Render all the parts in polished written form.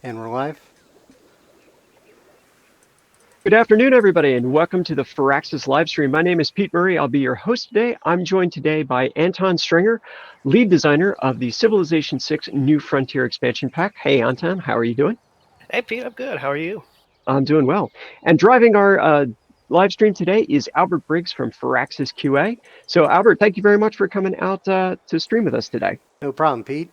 And we're live. Good afternoon, everybody, and welcome to the Firaxis Livestream. My name is Pete Murray. I'll be your host today. I'm joined today by Anton Stringer, lead designer of the Civilization VI New Frontier expansion pack. Hey, Anton, how are you doing? Hey, Pete, I'm good. How are you? I'm doing well. And driving our live stream today is Albert Briggs from Firaxis QA. So, Albert, thank you very much for coming out to stream with us today. No problem, Pete.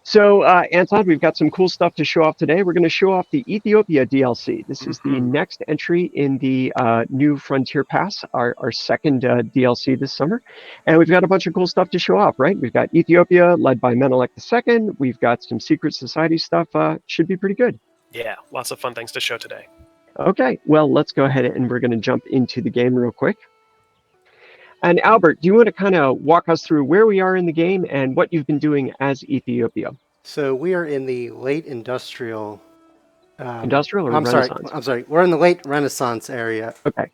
So, Anton, we've got some cool stuff to show off today. We're going to show off the Ethiopia DLC. This is the next entry in the New Frontier Pass, our second DLC this summer. And we've got a bunch of cool stuff to show off, right? We've got Ethiopia, led by Menelik II. We've got some secret society stuff. Should be pretty good. Yeah, lots of fun things to show today. Okay, well, let's go ahead and we're going to jump into the game real quick. And Albert, do you want to kind of walk us through where we are in the game and what you've been doing as Ethiopia? So we are in the late industrial. Industrial or Renaissance? I'm sorry. We're in the late Renaissance area. Okay.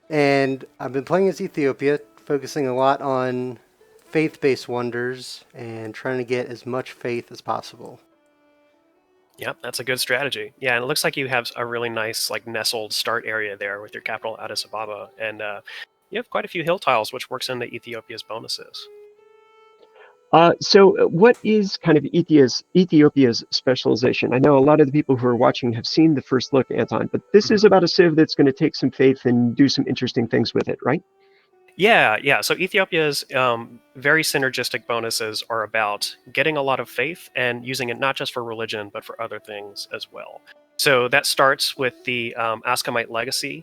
And I've been playing as Ethiopia, focusing a lot on faith-based wonders and trying to get as much faith as possible. Yep, that's a good strategy. Yeah, and it looks like you have a really nice, like, nestled start area there with your capital, Addis Ababa, and you have quite a few hill tiles, which works into Ethiopia's bonuses. So what is kind of Ethiopia's specialization? I know a lot of the people who are watching have seen the first look, Anton, but this is about a civ that's going to take some faith and do some interesting things with it, right? Yeah. So Ethiopia's very synergistic bonuses are about getting a lot of faith and using it not just for religion, but for other things as well. So that starts with the Askamite Legacy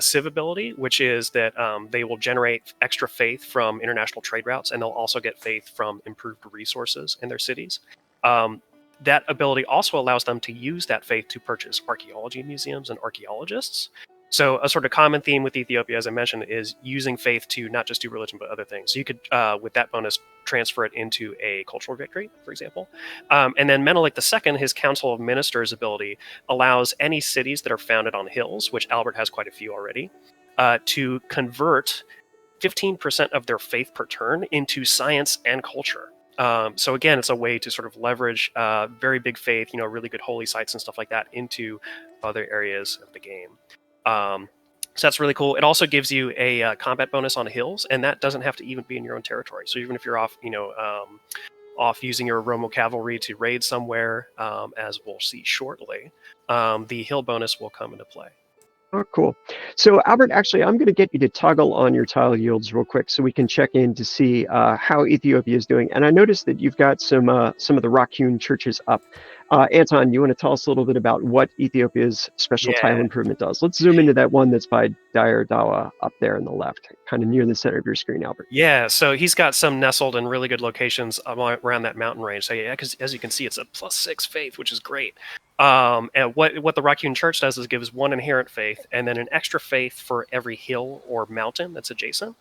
civ ability, which is that they will generate extra faith from international trade routes, and they'll also get faith from improved resources in their cities. That ability also allows them to use that faith to purchase archaeology museums and archaeologists. So a sort of common theme with Ethiopia, as I mentioned, is using faith to not just do religion, but other things. So you could, with that bonus, transfer it into a cultural victory, for example. And then Menelik II, his Council of Ministers ability, allows any cities that are founded on hills, which Albert has quite a few already, to convert 15% of their faith per turn into science and culture. So again, it's a way to sort of leverage very big faith, really good holy sites and stuff like that into other areas of the game. So that's really cool. It also gives you a combat bonus on hills, and that doesn't have to even be in your own territory. So even if you're off, off using your Oromo cavalry to raid somewhere, as we'll see shortly, the hill bonus will come into play. Oh, cool. So Albert, actually, I'm going to get you to toggle on your tile yields real quick so we can check in to see how Ethiopia is doing. And I noticed that you've got some of the rock-hewn churches up. Anton, you want to tell us a little bit about what Ethiopia's special tile improvement does? Let's zoom into that one that's by Dire Dawa up there on the left, kind of near the center of your screen, Albert. Yeah, so he's got some nestled in really good locations around that mountain range. So yeah, because as you can see, it's a +6 faith, which is great. And what the Rock-hewn Church does is gives one inherent faith and then an extra faith for every hill or mountain that's adjacent.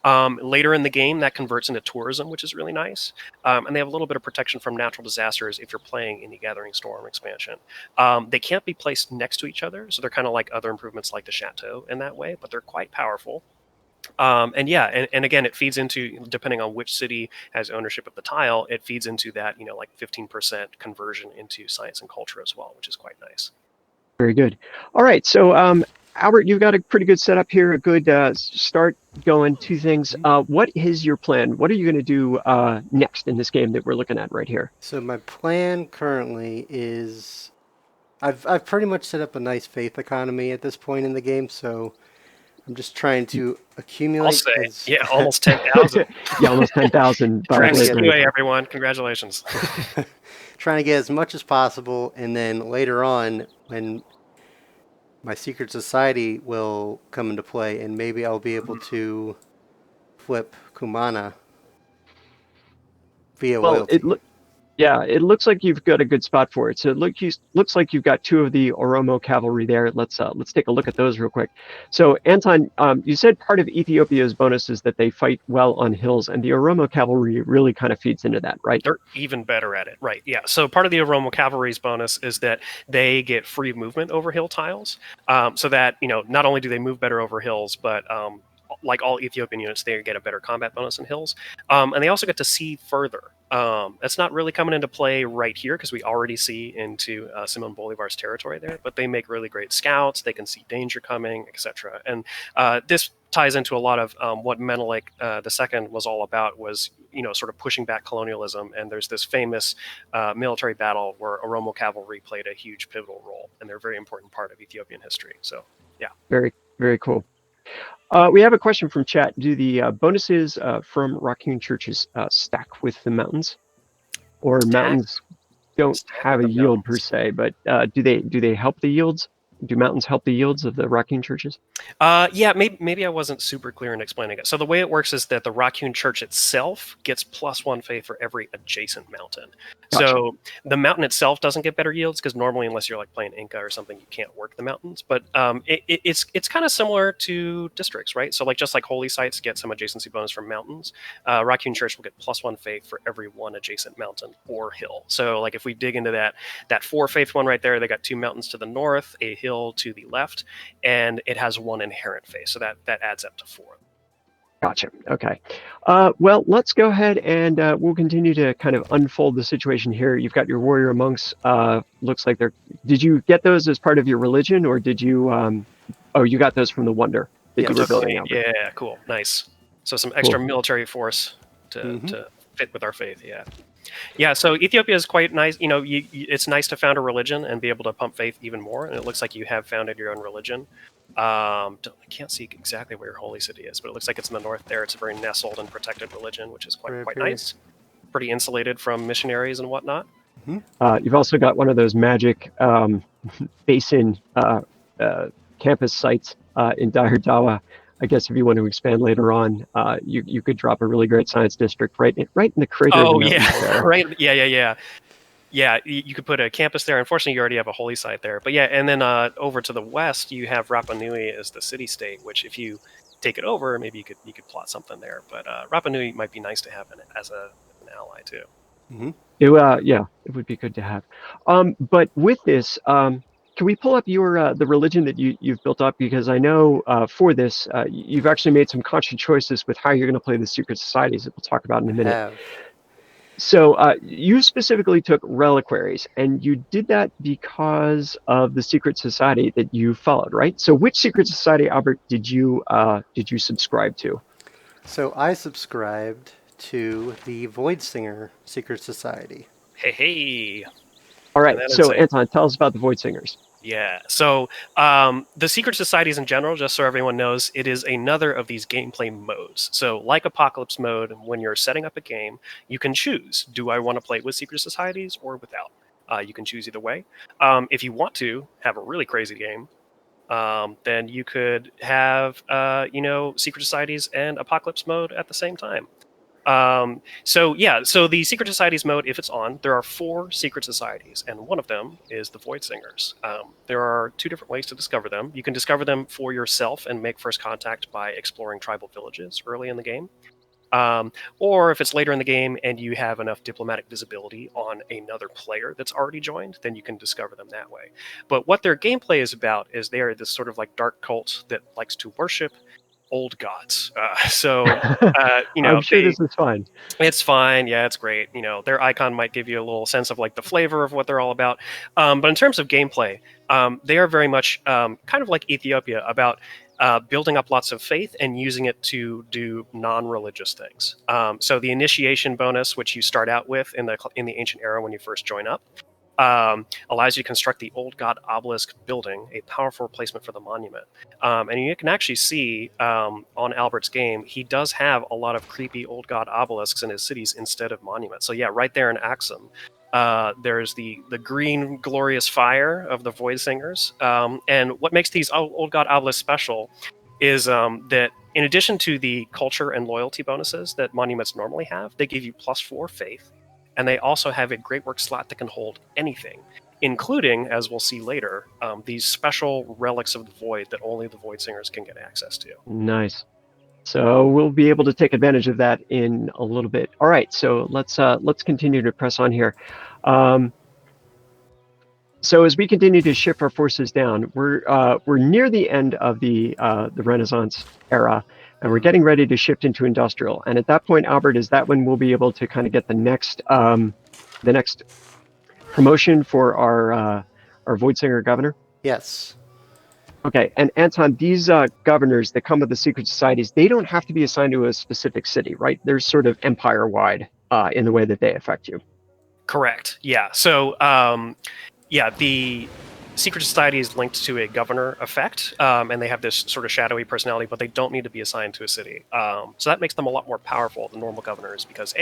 Later in the game, that converts into tourism, which is really nice. And they have a little bit of protection from natural disasters if you're playing in the Gathering Storm expansion. They can't be placed next to each other, so they're kind of like other improvements like the Chateau in that way, but they're quite powerful. And again, it feeds into, depending on which city has ownership of the tile, it feeds into that, like 15% conversion into science and culture as well, which is quite nice. Very good. All right, so Albert, you've got a pretty good setup here, a good start going. Two things. What is your plan? What are you going to do next in this game that we're looking at right here? So my plan currently is, I've pretty much set up a nice faith economy at this point in the game, so I'm just trying to accumulate. I'll say, almost 10,000. Yeah, almost 10,000. QA, everyone. Congratulations. Trying to get as much as possible, and then later on, when my secret society will come into play, and maybe I'll be able to flip Kumana via loyalty. It looks like you've got a good spot for it. So it looks like you've got two of the Oromo cavalry there. Let's take a look at those real quick. So Anton, you said part of Ethiopia's bonus is that they fight well on hills, and the Oromo cavalry really kind of feeds into that, right? They're even better at it, right? Yeah. So part of the Oromo cavalry's bonus is that they get free movement over hill tiles, so that not only do they move better over hills, but like all Ethiopian units, they get a better combat bonus in hills, and they also get to see further. That's not really coming into play right here because we already see into Simon Bolivar's territory there, but they make really great scouts. They can see danger coming, etc. And this ties into a lot of what Menelik II was all about, was sort of pushing back colonialism. And there's this famous military battle where Oromo cavalry played a huge pivotal role, and they're a very important part of Ethiopian history. So yeah. Very, very cool. We have a question from chat. Do the bonuses from Rock-hewn churches stack with the mountains, or mountains don't have a yield per se, but do they help the yields? Do mountains help the yields of the Rock-hewn churches? Yeah, maybe I wasn't super clear in explaining it. So the way it works is that the Rock-hewn church itself gets +1 faith for every adjacent mountain. Gotcha. So the mountain itself doesn't get better yields because normally, unless you're like playing Inca or something, you can't work the mountains. But it's kind of similar to districts, right? So just like holy sites get some adjacency bonus from mountains, Rock-hewn church will get +1 faith for every one adjacent mountain or hill. So like if we dig into that 4 faith one right there, they got 2 mountains to the north, a hill to the left, and it has 1 inherent faith, so that adds up to 4. Gotcha. Okay. Well, let's go ahead and we'll continue to kind of unfold the situation here. You've got your warrior monks. Looks like they're. Did you get those as part of your religion, or did you? Oh, you got those from the wonder that you were building out. Yeah, cool, nice. So some extra military force to fit with our faith. Yeah. So Ethiopia is quite nice. It's nice to found a religion and be able to pump faith even more. And it looks like you have founded your own religion. I can't see exactly where your holy city is, but it looks like it's in the north there. It's a very nestled and protected religion, which is quite nice. Pretty insulated from missionaries and whatnot. You've also got one of those magic basin campus sites in Dire Dawa. I guess if you want to expand later on, you could drop a really great science district right in the crater. Oh, yeah, right. Yeah. Yeah, you could put a campus there. Unfortunately, you already have a holy site there. But yeah, and then over to the west, you have Rapa Nui as the city-state, which if you take it over, maybe you could plot something there. But Rapa Nui might be nice to have as an ally, too. Mm-hmm. It would be good to have. But with this, can we pull up the religion that you've built up? Because I know for this, you've actually made some conscious choices with how you're going to play the secret societies that we'll talk about in a minute. So you specifically took reliquaries, and you did that because of the secret society that you followed, right? So which secret society, Albert, did you subscribe to? So I subscribed to the Void Singer Secret Society. Hey. All right, so Anton, tell us about the Void Singers. Yeah, so the secret societies in general, just so everyone knows, it is another of these gameplay modes. So like Apocalypse mode, when you're setting up a game, you can choose, do I want to play with secret societies or without? You can choose either way. If you want to have a really crazy game, then you could have, secret societies and Apocalypse mode at the same time. So the secret societies mode, if it's on, there are 4 secret societies, and one of them is the Void Singers. There are 2 different ways to discover them. You can discover them for yourself and make first contact by exploring tribal villages early in the game. Or if it's later in the game and you have enough diplomatic visibility on another player that's already joined, then you can discover them that way. But what their gameplay is about is they are this sort of like dark cult that likes to worship old gods. I'm sure this is fine. It's fine. Yeah, it's great. Their icon might give you a little sense of like the flavor of what they're all about. But in terms of gameplay, they are very much kind of like Ethiopia, about building up lots of faith and using it to do non-religious things. So the initiation bonus, which you start out with in the ancient era when you first join up, allows you to construct the Old God Obelisk building, a powerful replacement for the monument. And you can actually see on Albert's game, he does have a lot of creepy Old God Obelisks in his cities instead of monuments. So yeah, right there in Axum, there's the green glorious fire of the Void Singers. And what makes these Old God Obelisks special is that in addition to the culture and loyalty bonuses that monuments normally have, they give you +4 faith. And they also have a great work slot that can hold anything, including, as we'll see later, these special relics of the Void that only the Void Singers can get access to. Nice. So we'll be able to take advantage of that in a little bit. All right, so let's continue to press on here. So as we continue to shift our forces down, we're near the end of the Renaissance era. And we're getting ready to shift into industrial. And at that point, Albert, is that when we'll be able to kind of get the next promotion for our Voidsinger governor? Yes. Okay, and Anton, these governors that come with the secret societies, they don't have to be assigned to a specific city, right? They're sort of empire-wide in the way that they affect you. Correct. Yeah. So, the secret society is linked to a governor effect, and they have this sort of shadowy personality, but they don't need to be assigned to a city. So that makes them a lot more powerful than normal governors because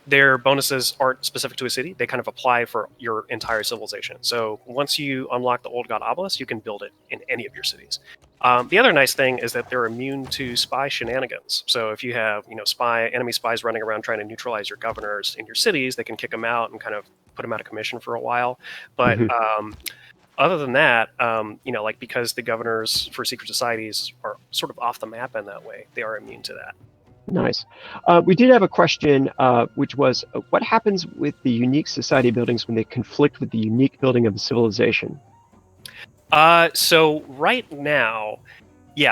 their bonuses aren't specific to a city; they kind of apply for your entire civilization. So once you unlock the Old God Obelisk, you can build it in any of your cities. The other nice thing is that they're immune to spy shenanigans. So if you have, enemy spies running around trying to neutralize your governors in your cities, they can kick them out and kind of put them out of commission for a while. But other than that, because the governors for secret societies are sort of off the map in that way, they are immune to that. Nice. We did have a question, which was, what happens with the unique society buildings when they conflict with the unique building of a civilization? So right now,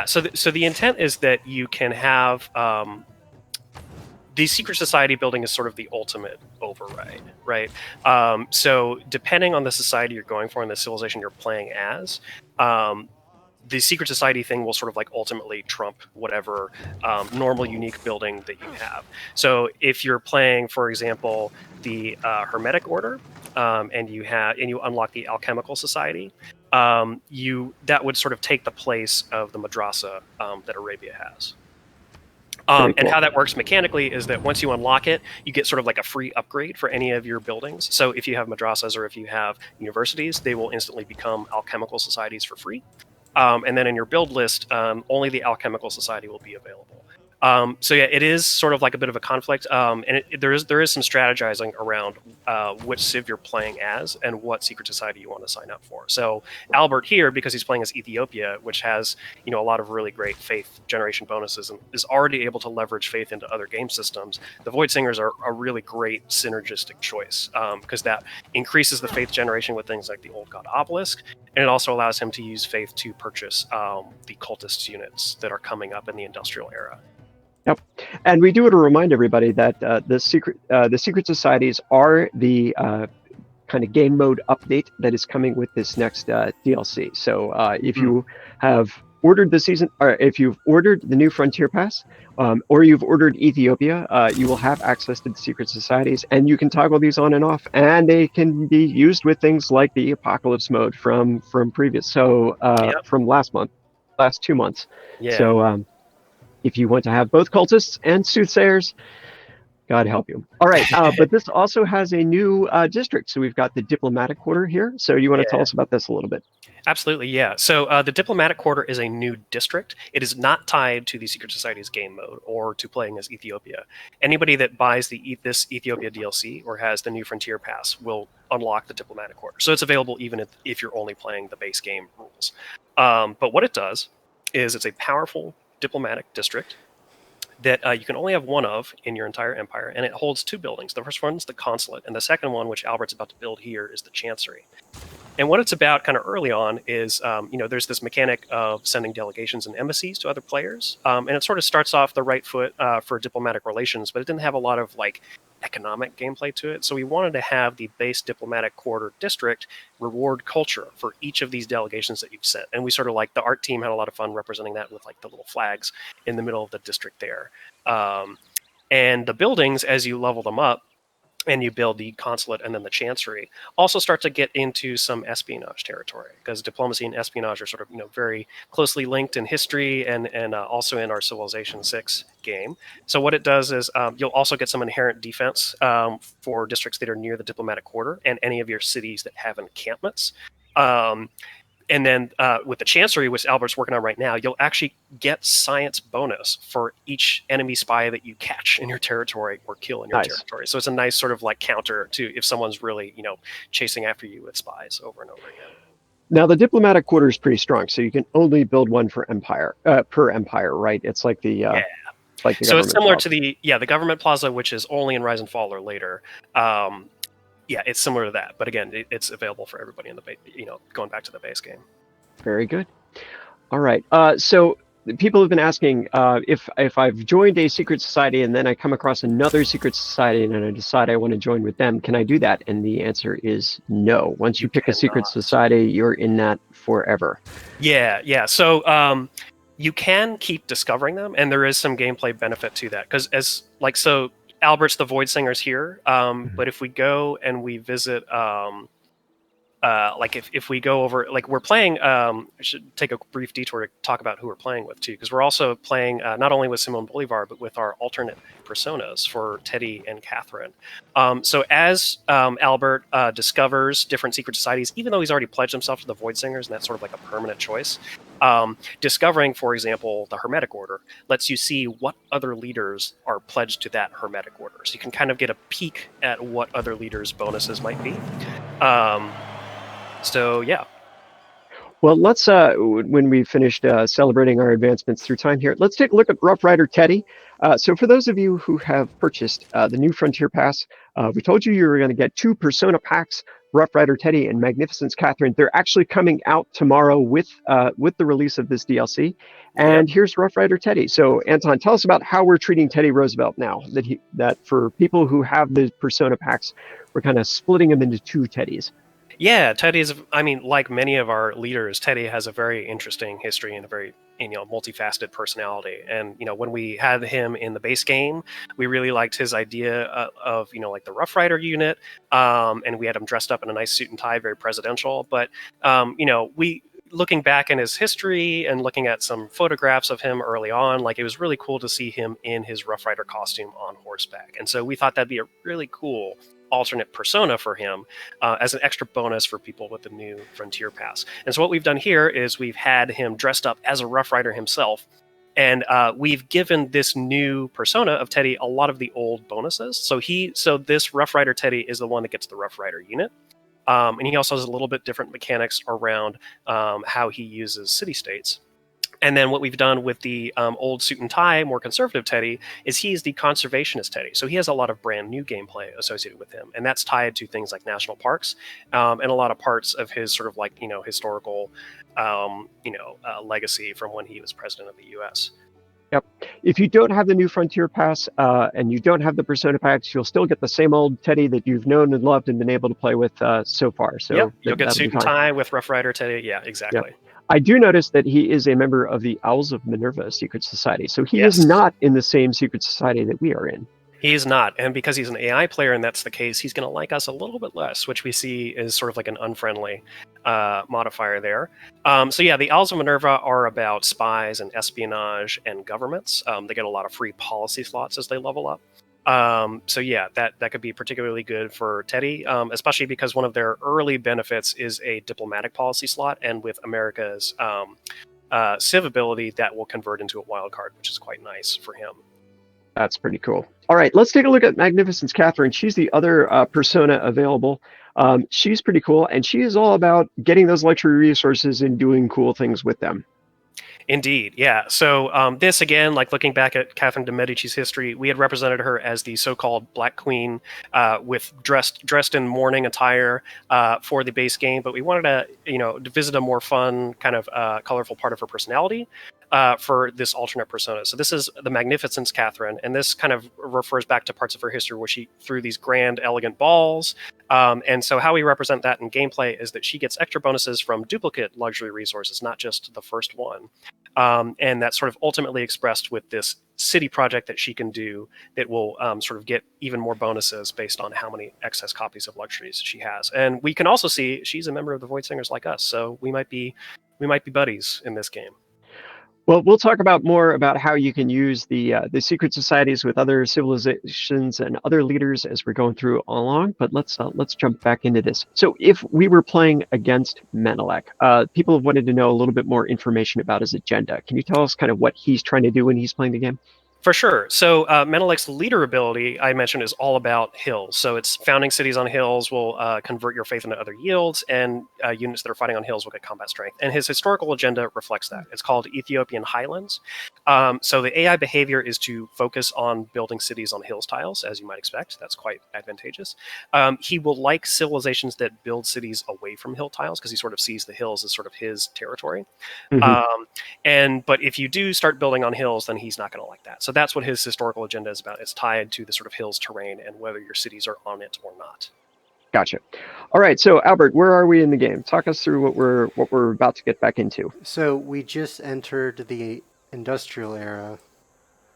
so the intent is that you can have the secret society building is sort of the ultimate override, right? So depending on the society you're going for and the civilization you're playing as, the secret society thing will sort of like ultimately trump whatever normal unique building that you have. So if you're playing, for example, the Hermetic Order, and you unlock the Alchemical Society, that would sort of take the place of the madrasa that Arabia has. Cool. And how that works mechanically is that once you unlock it, you get sort of like a free upgrade for any of your buildings. So if you have madrasas or if you have universities, they will instantly become alchemical societies for free. And then in your build list, only the Alchemical Society will be available. It is sort of like a bit of a conflict, and there is some strategizing around which civ you're playing as and what secret society you want to sign up for. So Albert here, because he's playing as Ethiopia, which has a lot of really great faith generation bonuses and is already able to leverage faith into other game systems. The Void Singers are a really great synergistic choice because that increases the faith generation with things like the Old God Obelisk, and it also allows him to use faith to purchase the cultist units that are coming up in the industrial era. Yep, and we do want to remind everybody that the secret societies are the kind of game mode update that is coming with this next DLC. So if you have ordered the season, or if you've ordered the new Frontier Pass, or you've ordered Ethiopia, you will have access to the secret societies, and you can toggle these on and off, and they can be used with things like the Apocalypse mode from previous. So from last 2 months. Yeah. So if you want to have both cultists and soothsayers, God help you. All right, but this also has a new district. So we've got the Diplomatic Order here. So you want to tell us about this a little bit? Absolutely, yeah. So the Diplomatic Order is a new district. It is not tied to the Secret Society's game mode or to playing as Ethiopia. Anybody that buys this Ethiopia DLC or has the new Frontier Pass will unlock the Diplomatic Order. So it's available even if you're only playing the base game rules. But what it does is it's a powerful diplomatic district that you can only have one of in your entire empire, and it holds two buildings. The first one is the consulate, and the second one, which Albert's about to build here, is the chancery. And what it's about kind of early on is, there's this mechanic of sending delegations and embassies to other players, and it sort of starts off the right foot for diplomatic relations, but it didn't have a lot of economic gameplay to it. So we wanted to have the base diplomatic quarter district reward culture for each of these delegations that you've sent. And we sort of the art team had a lot of fun representing that with the little flags in the middle of the district there. And the buildings, as you level them up, and you build the consulate and then the chancery, also start to get into some espionage territory, because diplomacy and espionage are sort of very closely linked in history and also in our Civilization 6 game. So what it does is you'll also get some inherent defense for districts that are near the diplomatic quarter and any of your cities that have encampments. And then with the Chancery, which Albert's working on right now, you'll actually get science bonus for each enemy spy that you catch in your territory or kill in your territory. So it's a nice sort of counter to if someone's really, chasing after you with spies over and over again. Now, the diplomatic quarter is pretty strong, so you can only build one for per empire, right? It's like the so it's similar to the government plaza, which is only in Rise and Fall or later. Yeah, it's similar to that, but again, it's available for everybody in the going back to the base game. Very good. All right. So people have been asking if I've joined a secret society and then I come across another secret society and I decide I want to join with them, can I do that? And the answer is no. Once you pick a secret cannot. society, you're in that forever. Yeah. So you can keep discovering them, and there is some gameplay benefit to that because so Albert's the Void Singer's here, but if we go and we visit. Like if we go over, like we're playing, I should take a brief detour to talk about who we're playing with too, because we're also playing not only with Simon Bolivar, but with our alternate personas for Teddy and Catherine. So as Albert discovers different secret societies, even though he's already pledged himself to the Void Singers, and that's sort of like a permanent choice, discovering, for example, the Hermetic Order lets you see what other leaders are pledged to that Hermetic Order. So you can kind of get a peek at what other leaders' bonuses might be. So yeah. Well, let's when we finished celebrating our advancements through time here, let's take a look at Rough Rider Teddy. So for those of you who have purchased the new Frontier Pass, we told you were going to get 2 Persona packs, Rough Rider Teddy and Magnificence Catherine. They're actually coming out tomorrow with the release of this DLC. And here's Rough Rider Teddy. So Anton, tell us about how we're treating Teddy Roosevelt now. That for people who have the Persona packs, we're kind of splitting them into 2 Teddys. Yeah, Teddy's, I mean, like many of our leaders, Teddy has a very interesting history and a very, multifaceted personality. And, when we had him in the base game, we really liked his idea of, like the Rough Rider unit. And we had him dressed up in a nice suit and tie, very presidential. But, looking back in his history and looking at some photographs of him early on, like it was really cool to see him in his Rough Rider costume on horseback. And so we thought that'd be a really cool alternate persona for him as an extra bonus for people with the new Frontier Pass. And so what we've done here is we've had him dressed up as a Rough Rider himself, and we've given this new persona of Teddy a lot of the old bonuses. So this Rough Rider Teddy is the one that gets the Rough Rider unit. And he also has a little bit different mechanics around how he uses city-states. And then what we've done with the old suit and tie, more conservative Teddy, is he's the conservationist Teddy. So he has a lot of brand new gameplay associated with him. And that's tied to things like national parks and a lot of parts of his sort of like, historical, legacy from when he was president of the U.S. Yep. If you don't have the new Frontier Pass and you don't have the Persona packs, you'll still get the same old Teddy that you've known and loved and been able to play with so far. So yep, you'll get suit and tie with Rough Rider Teddy. Yeah, exactly. Yep. I do notice that he is a member of the Owls of Minerva secret society. So he is not in the same secret society that we are in. He's not. And because he's an AI player and that's the case, he's going to like us a little bit less, which we see is sort of like an unfriendly modifier there. So yeah, the Owls of Minerva are about spies and espionage and governments. They get a lot of free policy slots as they level up. So yeah, that could be particularly good for Teddy, especially because one of their early benefits is a diplomatic policy slot, and with America's Civ ability, that will convert into a wild card, which is quite nice for him. That's pretty cool. All right, let's take a look at Magnificence Catherine. She's the other persona available. She's pretty cool, and she is all about getting those luxury resources and doing cool things with them. Indeed, yeah. So this, again, like looking back at Catherine de' Medici's history, we had represented her as the so-called Black Queen with dressed in mourning attire for the base game, but we wanted to visit a more fun, kind of colorful part of her personality for this alternate persona. So this is the Magnificence Catherine, and this kind of refers back to parts of her history where she threw these grand, elegant balls. And so how we represent that in gameplay is that she gets extra bonuses from duplicate luxury resources, not just the first one. And that's sort of ultimately expressed with this city project that she can do that will sort of get even more bonuses based on how many excess copies of luxuries she has. And we can also see she's a member of the Void Singers like us, so we might be buddies in this game. Well, we'll talk more about how you can use the secret societies with other civilizations and other leaders as we're going through all along. But let's jump back into this. So, if we were playing against Menelik, people have wanted to know a little bit more information about his agenda. Can you tell us kind of what he's trying to do when he's playing the game? For sure. So Menelek's leader ability, I mentioned, is all about hills. So it's founding cities on hills will convert your faith into other yields, and units that are fighting on hills will get combat strength. And his historical agenda reflects that. It's called Ethiopian Highlands. So the AI behavior is to focus on building cities on hills tiles, as you might expect. That's quite advantageous. He will like civilizations that build cities away from hill tiles because he sort of sees the hills as sort of his territory. But if you do start building on hills, then he's not going to like that. So that's what his historical agenda is about. It's tied to the sort of hills terrain and whether your cities are on it or not. Gotcha. All right, so Albert, where are we in the game? Talk us through what we're about to get back into. So we just entered the industrial era,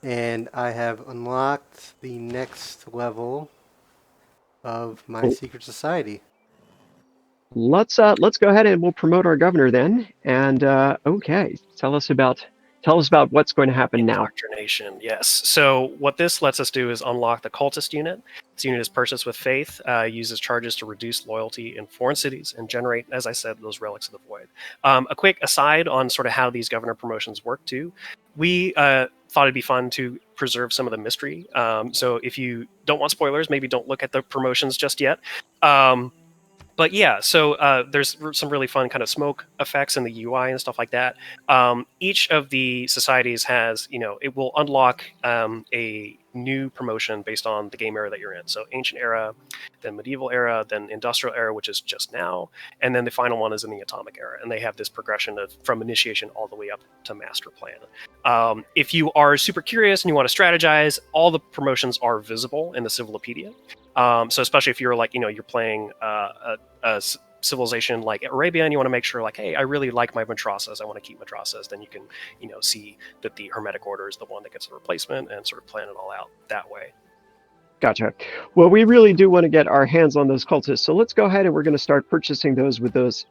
and I have unlocked the next level of my secret society. Let's go ahead and we'll promote our governor then. And okay, tell us about what's going to happen now. Indoctrination, yes. So what this lets us do is unlock the cultist unit. This unit is purchased with faith, uses charges to reduce loyalty in foreign cities, and generate, as I said, those relics of the void. A quick aside on sort of how these governor promotions work too. We thought it'd be fun to preserve some of the mystery. So if you don't want spoilers, maybe don't look at the promotions just yet. But yeah, so there's some really fun kind of smoke effects in the UI and stuff like that. Each of the societies has, it will unlock a new promotion based on the game era that you're in. So ancient era, then medieval era, then industrial era, which is just now, and then the final one is in the atomic era. And they have this progression from initiation all the way up to master plan. If you are super curious and you want to strategize, all the promotions are visible in the Civilopedia. So especially if you're like, you're playing a civilization like Arabia and you want to make sure like, hey, I really like my madrasas, I want to keep madrasas, then you can, see that the Hermetic Order is the one that gets the replacement and sort of plan it all out that way. Gotcha. Well, we really do want to get our hands on those cultists. So let's go ahead and we're going to start purchasing those with those,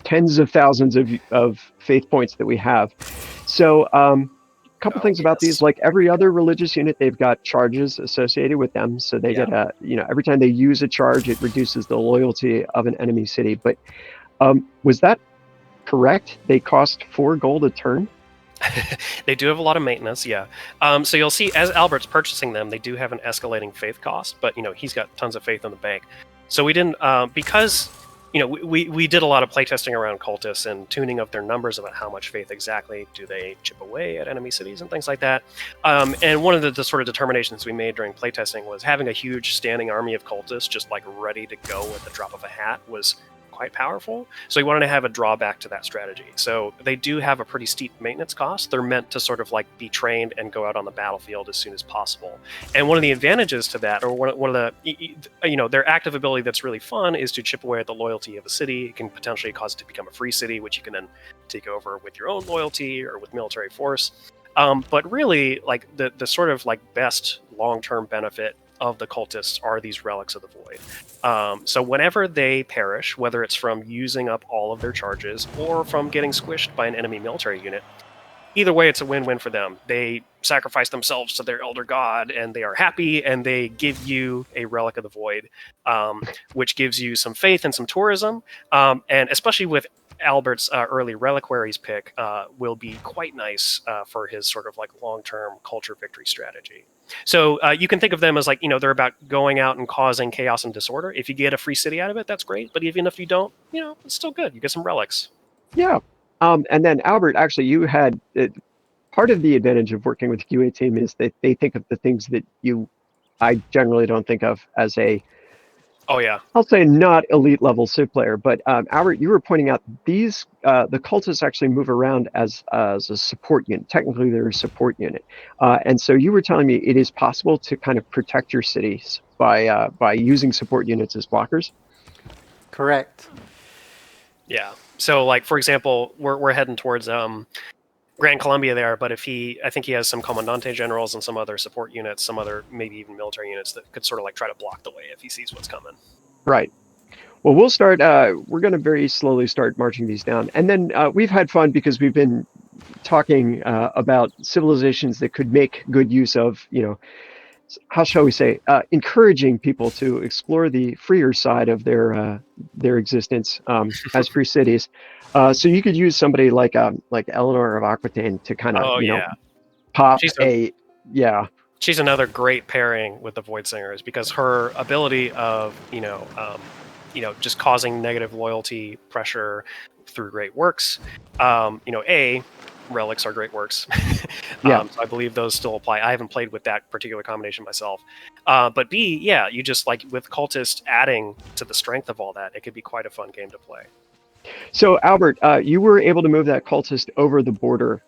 tens of thousands of faith points that we have. So, couple things about these, like every other religious unit, they've got charges associated with them. So they get every time they use a charge, it reduces the loyalty of an enemy city. But was that correct? They cost 4 gold a turn? They do have a lot of maintenance, yeah. So you'll see as Albert's purchasing them, they do have an escalating faith cost, but he's got tons of faith in the bank. So we didn't, because we did a lot of playtesting around cultists and tuning of their numbers about how much faith exactly do they chip away at enemy cities and things like that. And one of the sort of determinations we made during playtesting was having a huge standing army of cultists just like ready to go at the drop of a hat was quite powerful. So we wanted to have a drawback to that strategy. So they do have a pretty steep maintenance cost. They're meant to sort of like be trained and go out on the battlefield as soon as possible. And one of the advantages to that, or one of the, their active ability that's really fun is to chip away at the loyalty of a city. It can potentially cause it to become a free city, which you can then take over with your own loyalty or with military force. But really, like the sort of like best long-term benefit of the cultists are these relics of the void. So whenever they perish, whether it's from using up all of their charges or from getting squished by an enemy military unit, either way it's a win-win for them. They sacrifice themselves to their elder god and they are happy, and they give you a relic of the void, which gives you some faith and some tourism, and especially with Albert's early reliquaries pick will be quite nice for his sort of like long-term culture victory strategy. So you can think of them as like, they're about going out and causing chaos and disorder. If you get a free city out of it, that's great. But even if you don't, it's still good. You get some relics. Yeah. And then Albert, actually, you had part of the advantage of working with the QA team is that they think of the things that I generally don't think of as oh yeah, I'll say not elite level Civ player, but Albert, you were pointing out these the cultists actually move around as a support unit. Technically, they're a support unit, and so you were telling me it is possible to kind of protect your cities by using support units as blockers. Correct. Yeah. So, like for example, we're heading towards Grand Columbia there, but I think he has some Commandante generals and some other support units, some other maybe even military units that could sort of like try to block the way if he sees what's coming. Right. Well, we'll start, we're going to very slowly start marching these down. And then we've had fun because we've been talking about civilizations that could make good use of, how shall we say, encouraging people to explore the freer side of their existence as free cities. So you could use somebody like Eleanor of Aquitaine to kind of, pop She's yeah. she's another great pairing with the Void Singers because her ability of just causing negative loyalty pressure through great works. Relics are great works. Yeah. So I believe those still apply. I haven't played with that particular combination myself. But B, yeah, you just like with Cultist adding to the strength of all that, it could be quite a fun game to play. So Albert, you were able to move that cultist over the border,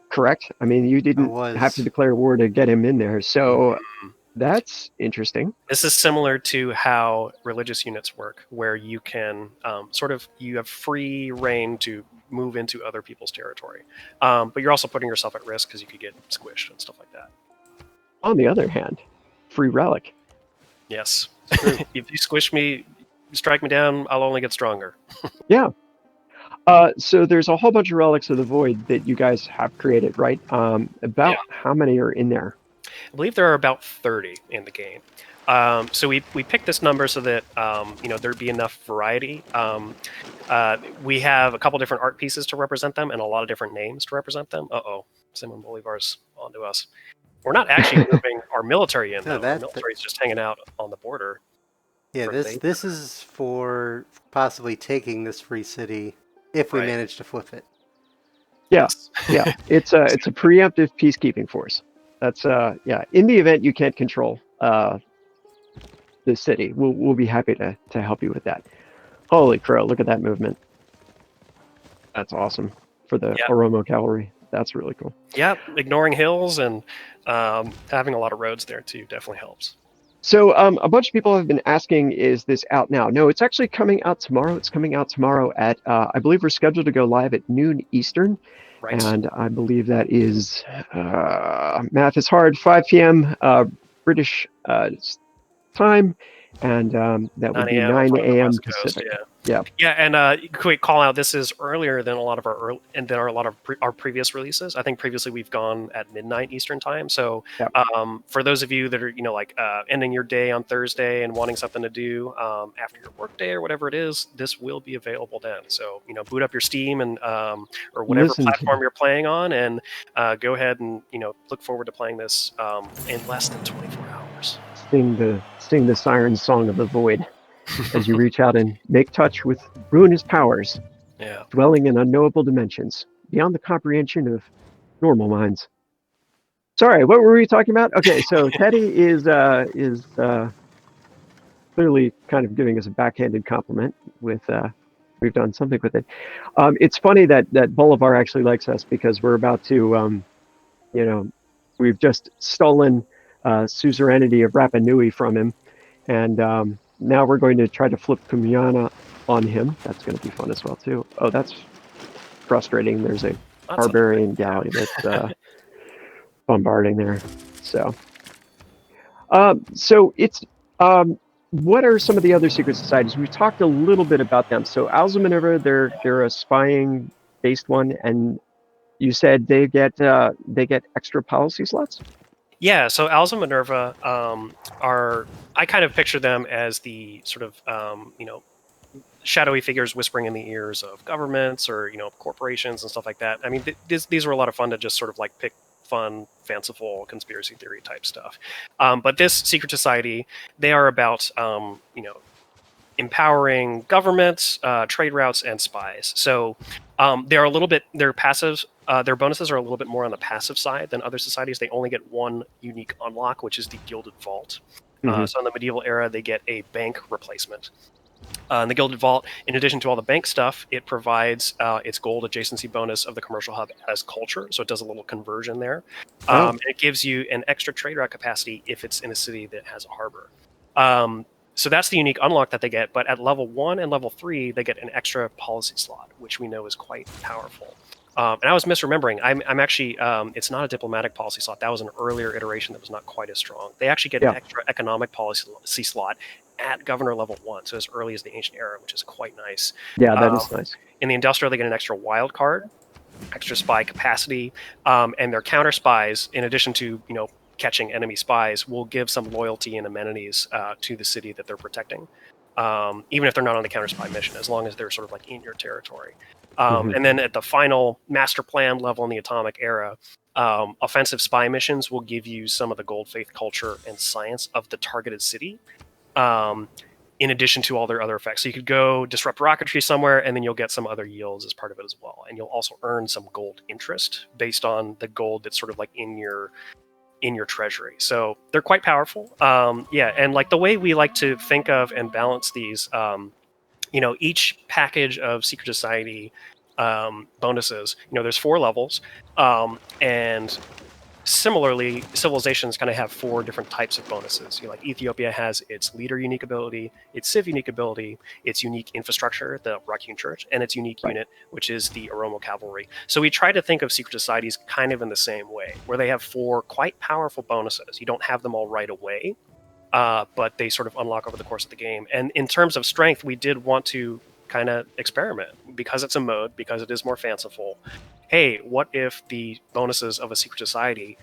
correct? I mean, you I didn't have to was. declare war to get him in there. So that's interesting. This is similar to how religious units work, where you can you have free reign to move into other people's territory, but you're also putting yourself at risk because you could get squished and stuff like that. On the other hand, free relic. Yes, if you squish me, strike me down, I'll only get stronger. Yeah. So there's a whole bunch of relics of the void that you guys have created, right? About how many are in there? I believe there are about 30 in the game. So we picked this number so that there'd be enough variety. We have a couple different art pieces to represent them and a lot of different names to represent them. Simon Bolivar's onto us. We're not actually moving our military in, though. Our military is just hanging out on the border. Yeah, this is for possibly taking this free city if we manage to flip it. Yes. Yeah. It's a preemptive peacekeeping force. That's in the event you can't control the city, we'll be happy to help you with that. Holy crow, look at that movement. That's awesome for the Oromo cavalry. That's really cool. Yep, ignoring hills and having a lot of roads there too definitely helps. So a bunch of people have been asking, is this out now? No, it's actually coming out tomorrow. It's coming out tomorrow at, I believe we're scheduled to go live at noon Eastern. Right. And I believe that is, math is hard, 5 p.m. British time. And that would be 9 a.m. Pacific. Yeah, and quick call out: this is earlier than a lot of our previous releases. I think previously we've gone at midnight Eastern time. So for those of you that are ending your day on Thursday and wanting something to do after your work day or whatever it is, this will be available then. So boot up your Steam and or whatever platform you're playing on, and go ahead and look forward to playing this in less than 24 hours. Sing the siren song of the void as you reach out and make touch with ruinous powers, dwelling in unknowable dimensions beyond the comprehension of normal minds. Sorry, what were we talking about? Okay, so Teddy is clearly kind of giving us a backhanded compliment with we've done something with it. It's funny that Bolivar actually likes us because we're about to we've just stolen suzerainty of Rapa Nui from him, and now we're going to try to flip Kumiana on him. That's going to be fun as well too. Oh, that's frustrating. There's a barbarian galley that's bombarding there. So it's what are some of the other secret societies? We've talked a little bit about them. So Owls of Minerva, they're a spying based one, and you said they get extra policy slots. Yeah, so Owls of Minerva I kind of picture them as the sort of, shadowy figures whispering in the ears of governments or, corporations and stuff like that. I mean, these were a lot of fun to just sort of like pick fun, fanciful conspiracy theory type stuff. But this secret society, they are about, empowering governments, trade routes, and spies. So they're a little bit, their passives, their bonuses are a little bit more on the passive side than other societies. They only get one unique unlock, which is the Gilded Vault. So in the medieval era, they get a bank replacement. In the Gilded Vault, in addition to all the bank stuff, it provides its gold adjacency bonus of the commercial hub as culture. So it does a little conversion there. And it gives you an extra trade route capacity if it's in a city that has a harbor. So that's the unique unlock that they get. But at level 1 and level 3, they get an extra policy slot, which we know is quite powerful. And I was misremembering. I'm actually, it's not a diplomatic policy slot. That was an earlier iteration that was not quite as strong. They actually get an extra economic policy slot at governor level 1, so as early as the Ancient Era, which is quite nice. Yeah, that is nice. In the Industrial, they get an extra wild card, extra spy capacity, and their counter spies, in addition to catching enemy spies, will give some loyalty and amenities to the city that they're protecting, even if they're not on the counter spy mission, as long as they're sort of like in your territory. And then at the final master plan level in the Atomic Era, offensive spy missions will give you some of the gold, faith, culture, and science of the targeted city, in addition to all their other effects. So you could go disrupt rocketry somewhere, and then you'll get some other yields as part of it as well. And you'll also earn some gold interest based on the gold that's sort of like in your treasury. So they're quite powerful. Yeah, and like the way we like to think of and balance these, each package of Secret Society bonuses, there's 4 levels, and similarly, civilizations kind of have 4 different types of bonuses. Like Ethiopia has its leader unique ability, its civ unique ability, its unique infrastructure, the Raccoon Church, and its unique unit, which is the Oromo Cavalry. So we try to think of secret societies kind of in the same way, where they have 4 quite powerful bonuses. You don't have them all right away, but they sort of unlock over the course of the game. And in terms of strength, we did want to kind of experiment, because it's a mode, because it is more fanciful. Hey, what if the bonuses of a secret society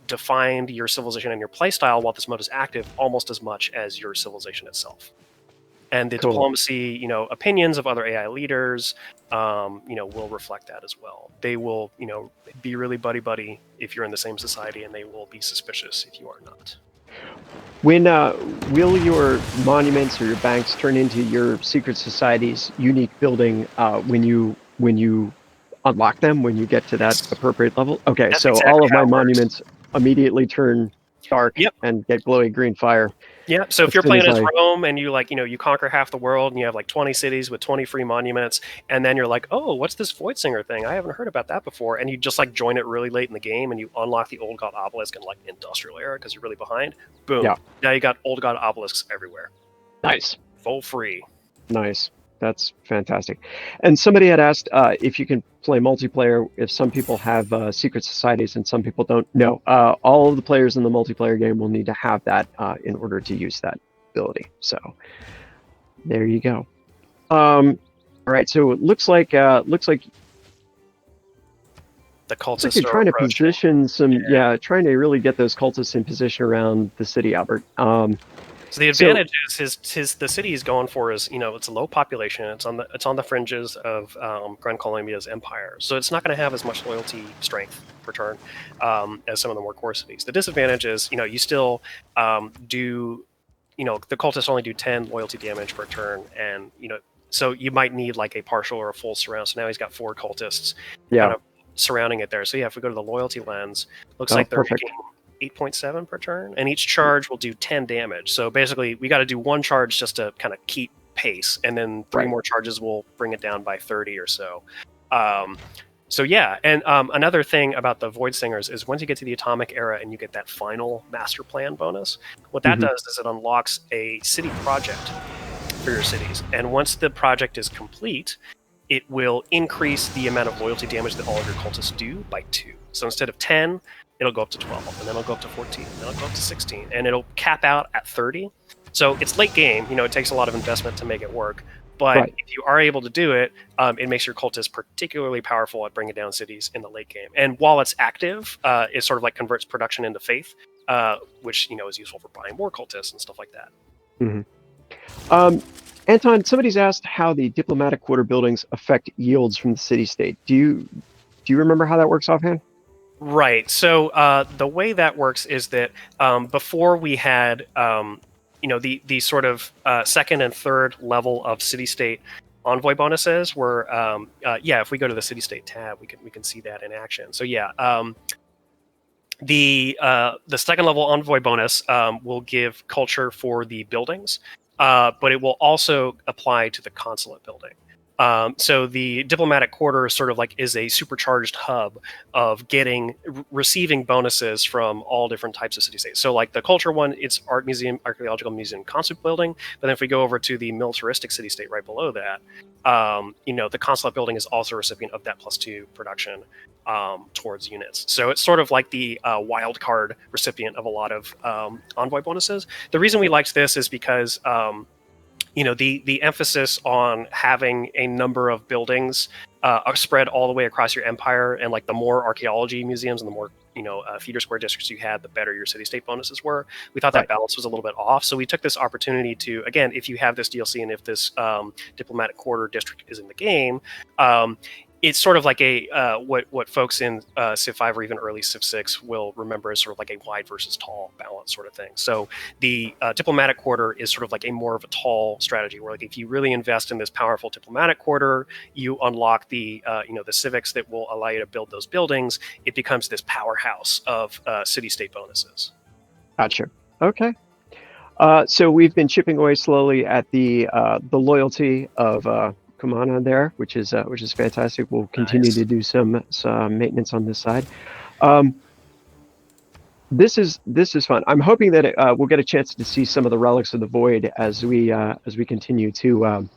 defined your civilization and your playstyle while this mode is active almost as much as your civilization itself? And the diplomacy, opinions of other AI leaders, will reflect that as well. They will, be really buddy-buddy if you're in the same society, and they will be suspicious if you are not. When will your monuments or your banks turn into your secret society's unique building when you unlock them, when you get to that appropriate level? Okay, That's so exactly all of how my it works. monuments immediately turn dark and get glowy green fire. Yeah, so if as you're soon playing as as I- Rome and you conquer half the world and you have like 20 cities with 20 free monuments, and then you're like, oh, what's this Void Singer thing? I haven't heard about that before. And you just like join it really late in the game and you unlock the Old God Obelisk in like Industrial Era because you're really behind. Boom. Yeah. Now you got Old God Obelisks everywhere. Nice. Full free. Nice. That's fantastic. And somebody had asked if you can play multiplayer if some people have secret societies and some people don't. No, all of the players in the multiplayer game will need to have that in order to use that ability. So there you go. All right. So it looks like the cultists you're trying to approaching. position some, trying to really get those cultists in position around the city, Albert. So the advantage is the city he's going for is, it's a low population. It's on the fringes of Grand Columbia's empire, so it's not going to have as much loyalty strength per turn as some of the more core cities. The disadvantage is, you still do, the cultists only do 10 loyalty damage per turn, and so you might need like a partial or a full surround. So now he's got 4 cultists kind of surrounding it there. So if we go to the loyalty lens, looks like they're making 8.7 per turn, and each charge will do 10 damage. So basically, we got to do 1 charge just to kind of keep pace, and then 3 more charges will bring it down by 30 or so. So yeah, and another thing about the Void Singers is once you get to the Atomic Era and you get that final Master Plan bonus, what that does is it unlocks a city project for your cities, and once the project is complete, it will increase the amount of loyalty damage that all of your cultists do by 2. So instead of 10, it'll go up to 12, and then it'll go up to 14, and then it'll go up to 16, and it'll cap out at 30. So it's late game, it takes a lot of investment to make it work, but if you are able to do it, it makes your cultists particularly powerful at bringing down cities in the late game. And while it's active, it sort of like converts production into faith, which, is useful for buying more cultists and stuff like that. Anton, somebody's asked how the diplomatic quarter buildings affect yields from the city-state. Do you remember how that works offhand? Right. So the way that works is that before we had, the sort of second and third level of city-state envoy bonuses were, if we go to the city-state tab, we can see that in action. So the second level envoy bonus will give culture for the buildings, but it will also apply to the consulate building. So the diplomatic quarter sort of like is a supercharged hub of receiving bonuses from all different types of city-states. So like the culture one, it's art museum, archaeological museum, consulate building. But then if we go over to the militaristic city-state right below that, the consulate building is also a recipient of that +2 production towards units. So it's sort of like the wild card recipient of a lot of envoy bonuses. The reason we liked this is because the emphasis on having a number of buildings are spread all the way across your empire, and like the more archaeology museums and the more theater square districts you had, the better your city-state bonuses were. We thought that balance was a little bit off, so we took this opportunity to, again, if you have this DLC and if this diplomatic quarter district is in the game, it's sort of like a what folks in Civ 5 or even early Civ 6 will remember as sort of like a wide versus tall balance sort of thing. So the diplomatic quarter is sort of like a more of a tall strategy, where like if you really invest in this powerful diplomatic quarter, you unlock the the civics that will allow you to build those buildings. It becomes this powerhouse of city-state bonuses. Gotcha. Okay. So we've been chipping away slowly at the loyalty of Kumana there, which is fantastic. We'll continue to do some maintenance on this side. This is fun. I'm hoping that we'll get a chance to see some of the relics of the void as we continue to our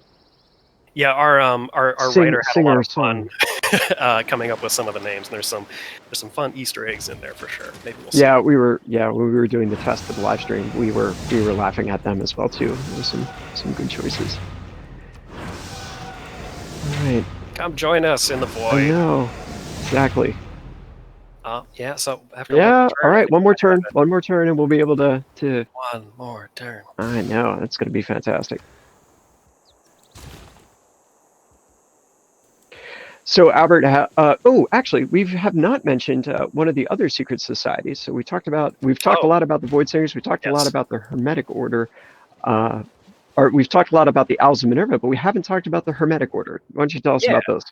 writer had a sing lot our of fun song. coming up with some of the names. And there's some fun Easter eggs in there for sure. Maybe we'll see. Yeah, when we were doing the test for the live stream, we were laughing at them as well too. There was some good choices. All right. Come join us in the void. I know. Exactly. Yeah, so after all right, one more turn, and we'll be able to... One more turn. I know, that's going to be fantastic. So, Albert, actually, we have not mentioned one of the other secret societies. So we've talked a lot about the Void Singers, we talked a lot about the Hermetic Order, or we've talked a lot about the Owls of Minerva, but we haven't talked about the Hermetic Order. Why don't you tell us about those?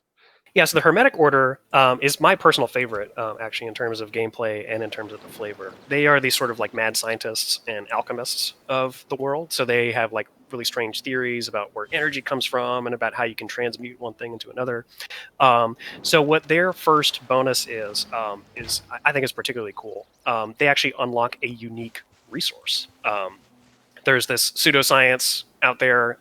Yeah, so the Hermetic Order is my personal favorite, actually, in terms of gameplay and in terms of the flavor. They are these sort of like mad scientists and alchemists of the world. So they have like really strange theories about where energy comes from and about how you can transmute one thing into another. So what their first bonus is I think is particularly cool. They actually unlock a unique resource. There's this pseudoscience out there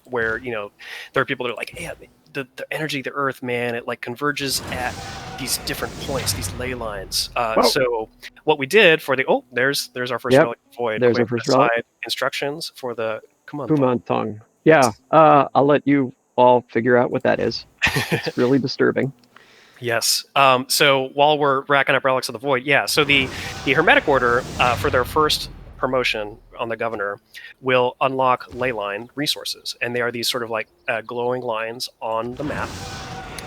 where there are people that are like, hey, the energy of the earth, man, it like converges at these different points, these ley lines. So what we did for the there's our first relic void. There's our first relic. Instructions for the Kumantong. Yeah, I'll let you all figure out what that is. It's really disturbing. Yes. So while we're racking up relics of the void, so the Hermetic Order for their first promotion on the governor will unlock ley line resources, and they are these sort of like glowing lines on the map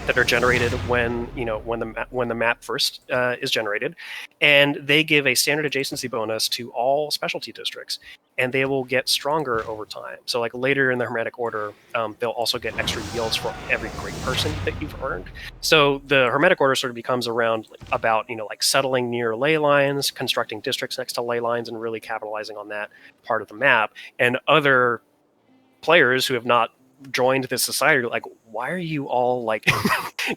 that are generated when the map first is generated, and they give a standard adjacency bonus to all specialty districts, and they will get stronger over time. So like later in the Hermetic Order, they'll also get extra yields for every great person that you've earned. So the Hermetic Order sort of becomes around about like settling near ley lines, constructing districts next to ley lines, and really capitalizing on that part of the map. And other players who have not joined this society are like, why are you all like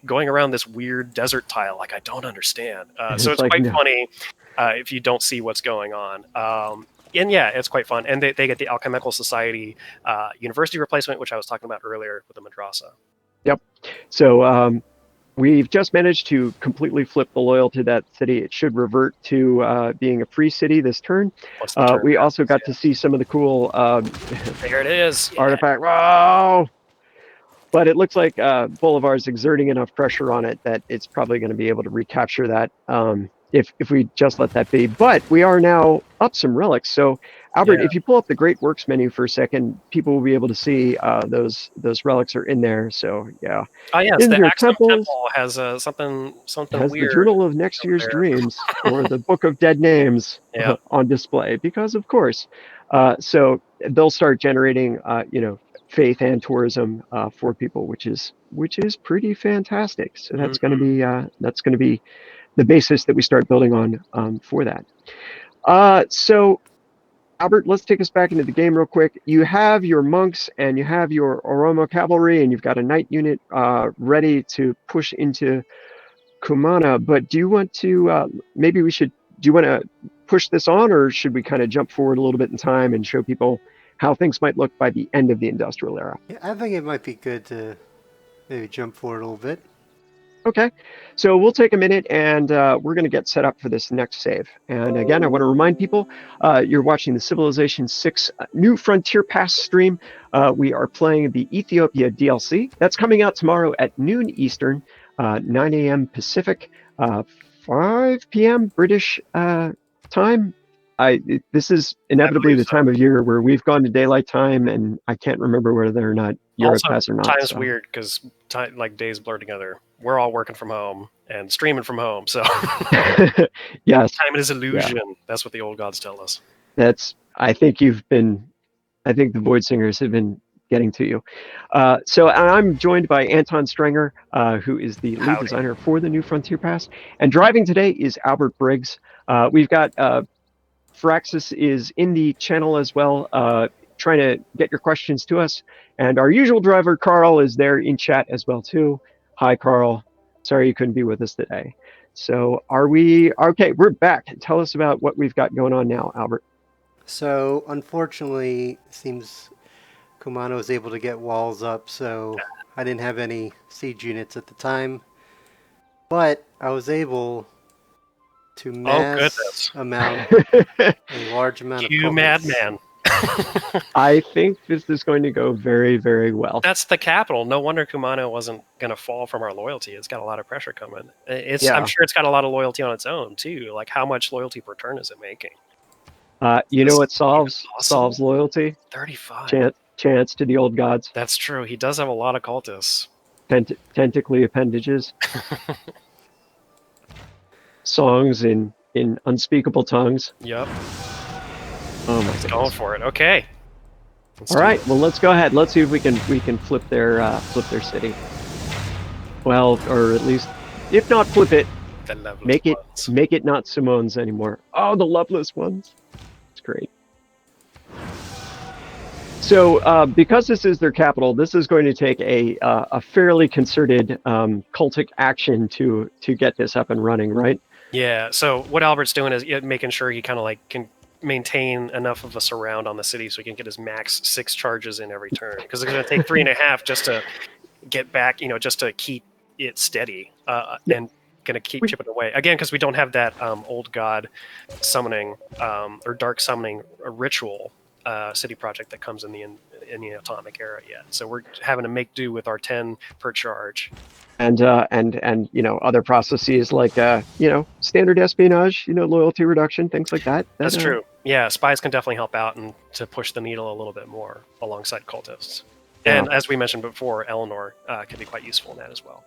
going around this weird desert tile? Like, I don't understand. So it's like, quite funny if you don't see what's going on. And yeah, it's quite fun. And they get the Alchemical Society university replacement, which I was talking about earlier with the madrasa. Yep. So we've just managed to completely flip the loyalty to that city. It should revert to being a free city this turn. We also got to see some of the cool there it is. Artifact. Wow! But it looks like Bolivar's exerting enough pressure on it that it's probably going to be able to recapture that if we just let that be. But we are now up some relics. So, Albert, if you pull up the Great Works menu for a second, people will be able to see those relics are in there. So, yeah. Oh, yes, in the your Temple has something has weird. The Journal of Next Year's Dreams or the Book of Dead Names on display, because of course. So they'll start generating, faith and tourism for people, which is pretty fantastic. So that's going to be the basis that we start building on for that. So Albert, let's take us back into the game real quick. You have your monks and you have your Oromo cavalry, and you've got a knight unit ready to push into Kumana. But do you want to do you want to push this on, or should we kind of jump forward a little bit in time and show people how things might look by the end of the industrial era? Yeah, I think it might be good to maybe jump forward a little bit. Okay, so we'll take a minute and we're going to get set up for this next save. And again, I want to remind people, you're watching the Civilization 6 New Frontier Pass stream. We are playing the Ethiopia DLC. That's coming out tomorrow at noon Eastern, 9 a.m. Pacific, 5 p.m. British time. This is inevitably believe the time of year where we've gone to daylight time, and I can't remember whether or not Europe Also, has or not. time's So. weird because like days blur together. We're all working from home and streaming from home, so Yes. time is illusion. Yeah. That's what the old gods tell us. I think the Void Singers have been getting to you. So I'm joined by Anton Strenger, who is the lead designer for the New Frontier Pass. And driving today is Albert Briggs. We've got Firaxis is in the channel as well, trying to get your questions to us. And our usual driver, Carl, is there in chat as well, too. Hi, Carl. Sorry you couldn't be with us today. So okay, we're back. Tell us about what we've got going on now, Albert. So, unfortunately, it seems Kumano was able to get walls up, so I didn't have any siege units at the time. But I was able to mount a large amount of cultists. You madman. I think this is going to go very, very well. That's the capital. No wonder Kumano wasn't going to fall from our loyalty. It's got a lot of pressure coming. I'm sure it's got a lot of loyalty on its own, too. Like, how much loyalty per turn is it making? You know what solves loyalty? 35. Chance to the old gods. That's true. He does have a lot of cultists. Tentacly appendages. Songs in unspeakable tongues. Yep. Oh my God. Going for it. Okay. All right. Well, let's go ahead. Let's see if we can flip their city. Well, or at least, if not flip it, make it not Simone's anymore. Oh, the loveless ones. It's great. So, because this is their capital, this is going to take a fairly concerted cultic action to get this up and running, right? Yeah. So what Albert's doing is making sure he kind of like can maintain enough of a surround on the city so he can get his max 6 charges in every turn, because it's going to take 3.5 just to get back, just to keep it steady, and going to keep chipping away again, because we don't have that old god summoning or dark summoning ritual city project that comes in the atomic era yet. So we're having to make do with our 10 per charge. And other processes like standard espionage, loyalty reduction, things like that. That's true. Yeah, spies can definitely help out and to push the needle a little bit more alongside cultists. Yeah. And as we mentioned before, Eleanor can be quite useful in that as well.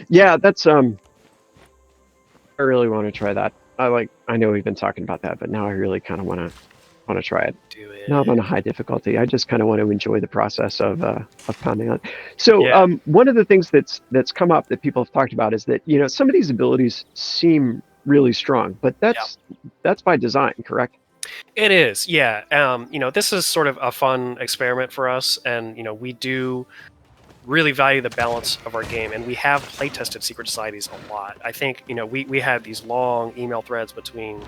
Yeah, that's I really want to try that. I know we've been talking about that, but now I really kind of want to try it. Do it. Not on a high difficulty. I just kind of want to enjoy the process of pounding on. So one of the things that's come up that people have talked about is that some of these abilities seem really strong, but that's by design, correct? It is, yeah. This is sort of a fun experiment for us, and we do really value the balance of our game, and we have play-tested secret societies a lot. I think we had these long email threads between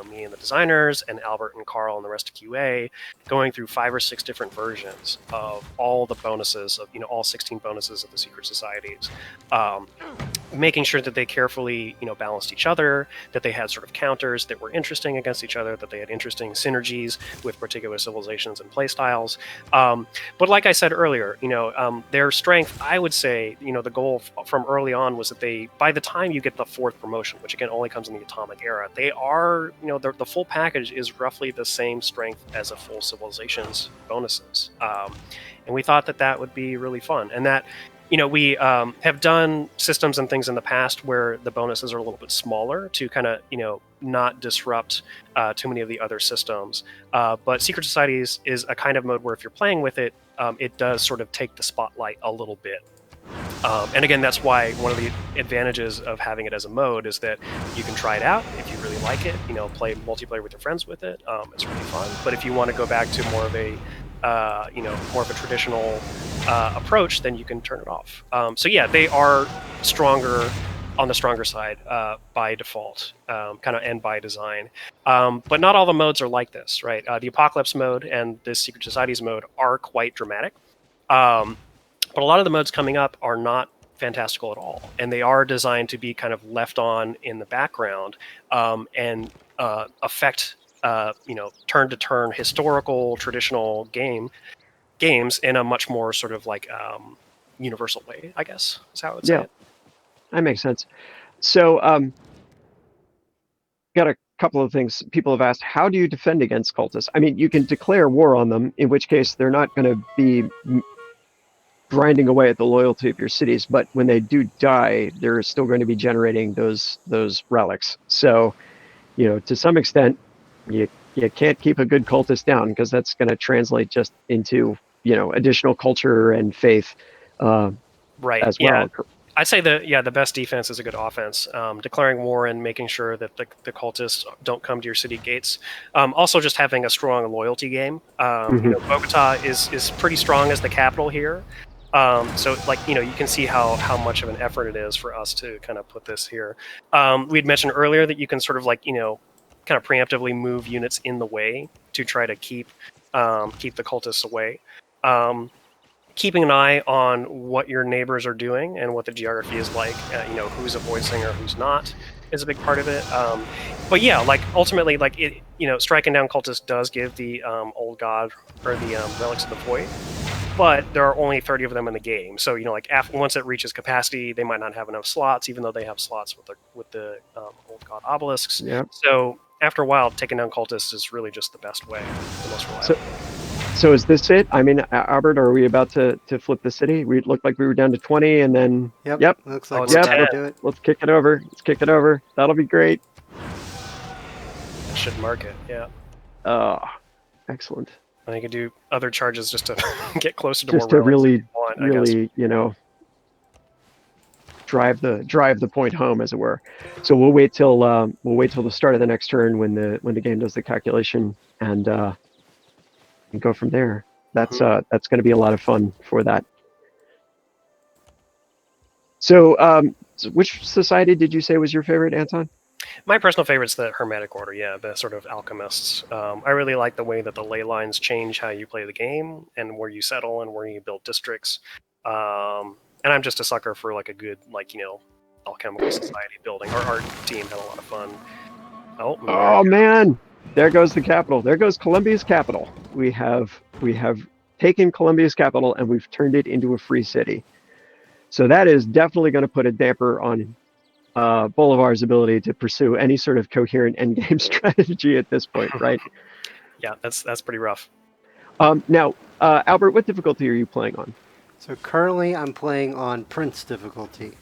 me and the designers and Albert and Carl and the rest of QA, going through 5 or 6 different versions of all the bonuses of all 16 bonuses of the secret societies, making sure that they carefully balanced each other, that they had sort of counters that were interesting against each other, that they had interesting synergies with particular civilizations and playstyles. But like I said earlier, their strength, I would say, the goal from early on was that by the time you get the 4th promotion, which again only comes in the atomic era, they are, the full package is roughly the same strength as a full civilization's bonuses. And we thought that would be really fun. And that, we have done systems and things in the past where the bonuses are a little bit smaller to kind of, not disrupt too many of the other systems. But Secret Societies is a kind of mode where if you're playing with it, it does sort of take the spotlight a little bit. And again, that's why one of the advantages of having it as a mode is that you can try it out if you really like it, play multiplayer with your friends with it. It's really fun. But if you want to go back to more of a traditional approach, then you can turn it off. So yeah, they are stronger on the stronger side by default, kind of and by design. But not all the modes are like this, right? The Apocalypse mode and the Secret Societies mode are quite dramatic. But a lot of the modes coming up are not fantastical at all. And they are designed to be kind of left on in the background and affect turn-to-turn historical traditional games in a much more sort of like universal way, I guess is how I would say it. That makes sense. So got a couple of things. People have asked, how do you defend against cultists? I mean, you can declare war on them, in which case they're not going to be grinding away at the loyalty of your cities, but when they do die, they're still going to be generating those relics. So, to some extent, you can't keep a good cultist down, because that's going to translate just into additional culture and faith Right. as Yeah. well. I'd say the best defense is a good offense. Declaring war and making sure that the cultists don't come to your city gates. Also, just having a strong loyalty game. Bogota is pretty strong as the capital here. So you can see how much of an effort it is for us to kind of put this here. We'd mentioned earlier that you can sort of kind of preemptively move units in the way to try to keep the cultists away. Keeping an eye on what your neighbors are doing and what the geography is like, who's a void singer, who's not, is a big part of it. But yeah, ultimately, striking down cultists does give the old god or the relics of the void, but there are only 30 of them in the game. So once it reaches capacity, they might not have enough slots, even though they have slots with the old god obelisks. Yep. So after a while, taking down cultists is really just the best way, the most reliable. So is this it? I mean, Albert, are we about to flip the city? We looked like we were down to 20, and then Yep. Looks like we're about to do it. Let's kick it over. That'll be great. That should mark it. Yeah. Excellent. And you can do other charges just to get closer to just more to really, really, drive the point home, as it were. So we'll wait till the start of the next turn when the game does the calculation, and go from there. That's going to be a lot of fun for that. So, which society did you say was your favorite, Anton? My personal favorite's the Hermetic Order, yeah, the sort of alchemists. I really like the way that the ley lines change how you play the game and where you settle and where you build districts. And I'm just a sucker for a good alchemical society building. Our team had a lot of fun. Oh man, there goes the capital. There goes Colombia's capital. We have taken Colombia's capital and we've turned it into a free city. So that is definitely going to put a damper on Bolivar's ability to pursue any sort of coherent endgame strategy at this point, right? Yeah, that's pretty rough. Now, Albert, what difficulty are you playing on? So currently I'm playing on Prince difficulty.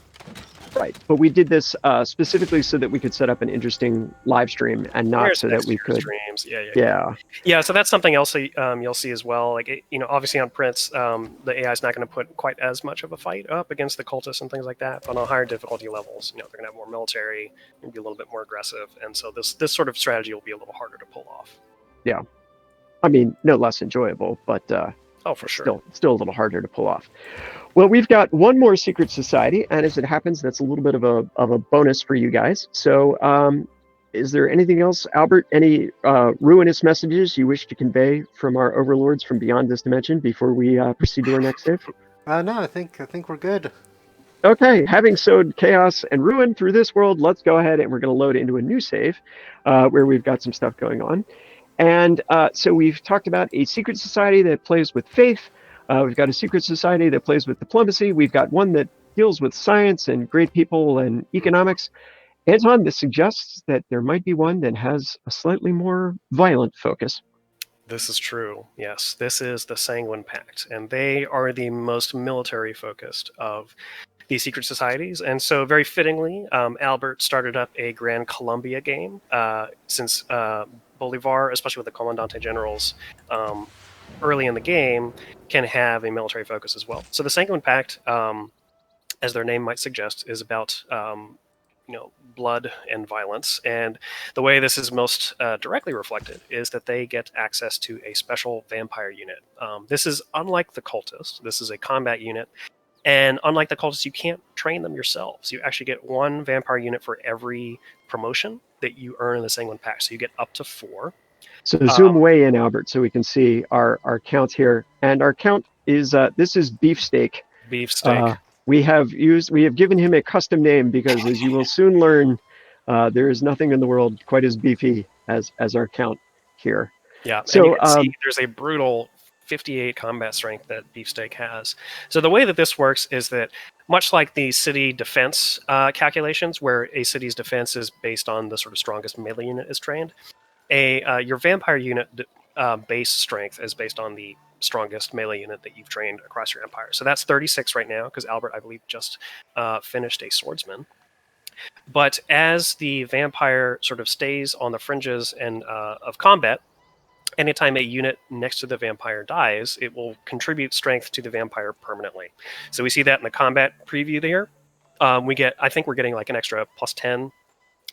Right, but we did this specifically so that we could set up an interesting live stream, and not so that we could. Streams. Yeah. So that's something else you'll see as well. Obviously on Prince, the AI is not going to put quite as much of a fight up against the cultists and things like that. But on higher difficulty levels, they're going to have more military, maybe a little bit more aggressive, and so this sort of strategy will be a little harder to pull off. Yeah, I mean, no less enjoyable, but for sure, still a little harder to pull off. Well, we've got one more secret society, and as it happens, that's a little bit of a bonus for you guys. So, is there anything else, Albert? Any ruinous messages you wish to convey from our overlords from beyond this dimension before we proceed to our next save? No, I think we're good. Okay, having sowed chaos and ruin through this world, let's go ahead and we're going to load into a new save where we've got some stuff going on. And so we've talked about a secret society that plays with faith. We've got a secret society that plays with diplomacy. We've got one that deals with science and great people and economics. Anton, this suggests that there might be one that has a slightly more violent focus. This is true, yes. This is the Sanguine Pact, and they are the most military-focused of these secret societies. And so very fittingly, Albert started up a Grand Colombia game since Bolivar, especially with the Comandante Generals, early in the game, can have a military focus as well. So the Sanguine Pact, as their name might suggest, is about blood and violence. And the way this is most directly reflected is that they get access to a special vampire unit. This is unlike the cultists. This is a combat unit. And unlike the cultists, you can't train them yourselves. You actually get one vampire unit for every promotion that you earn in the Sanguine Pact. So you get up to 4. So zoom way in, Albert, so we can see our count here. And our count is, this is Beefsteak. Beefsteak. We have given him a custom name because, as you will soon learn, there is nothing in the world quite as beefy as our count here. Yeah, so and you can see there's a brutal 58 combat strength that Beefsteak has. So the way that this works is that, much like the city defense calculations, where a city's defense is based on the sort of strongest melee unit is trained, your vampire unit base strength is based on the strongest melee unit that you've trained across your empire. So that's 36 right now, because Albert, I believe, just finished a swordsman. But as the vampire sort of stays on the fringes and of combat, anytime a unit next to the vampire dies, it will contribute strength to the vampire permanently. So we see that in the combat preview there. I think we're getting like an extra plus 10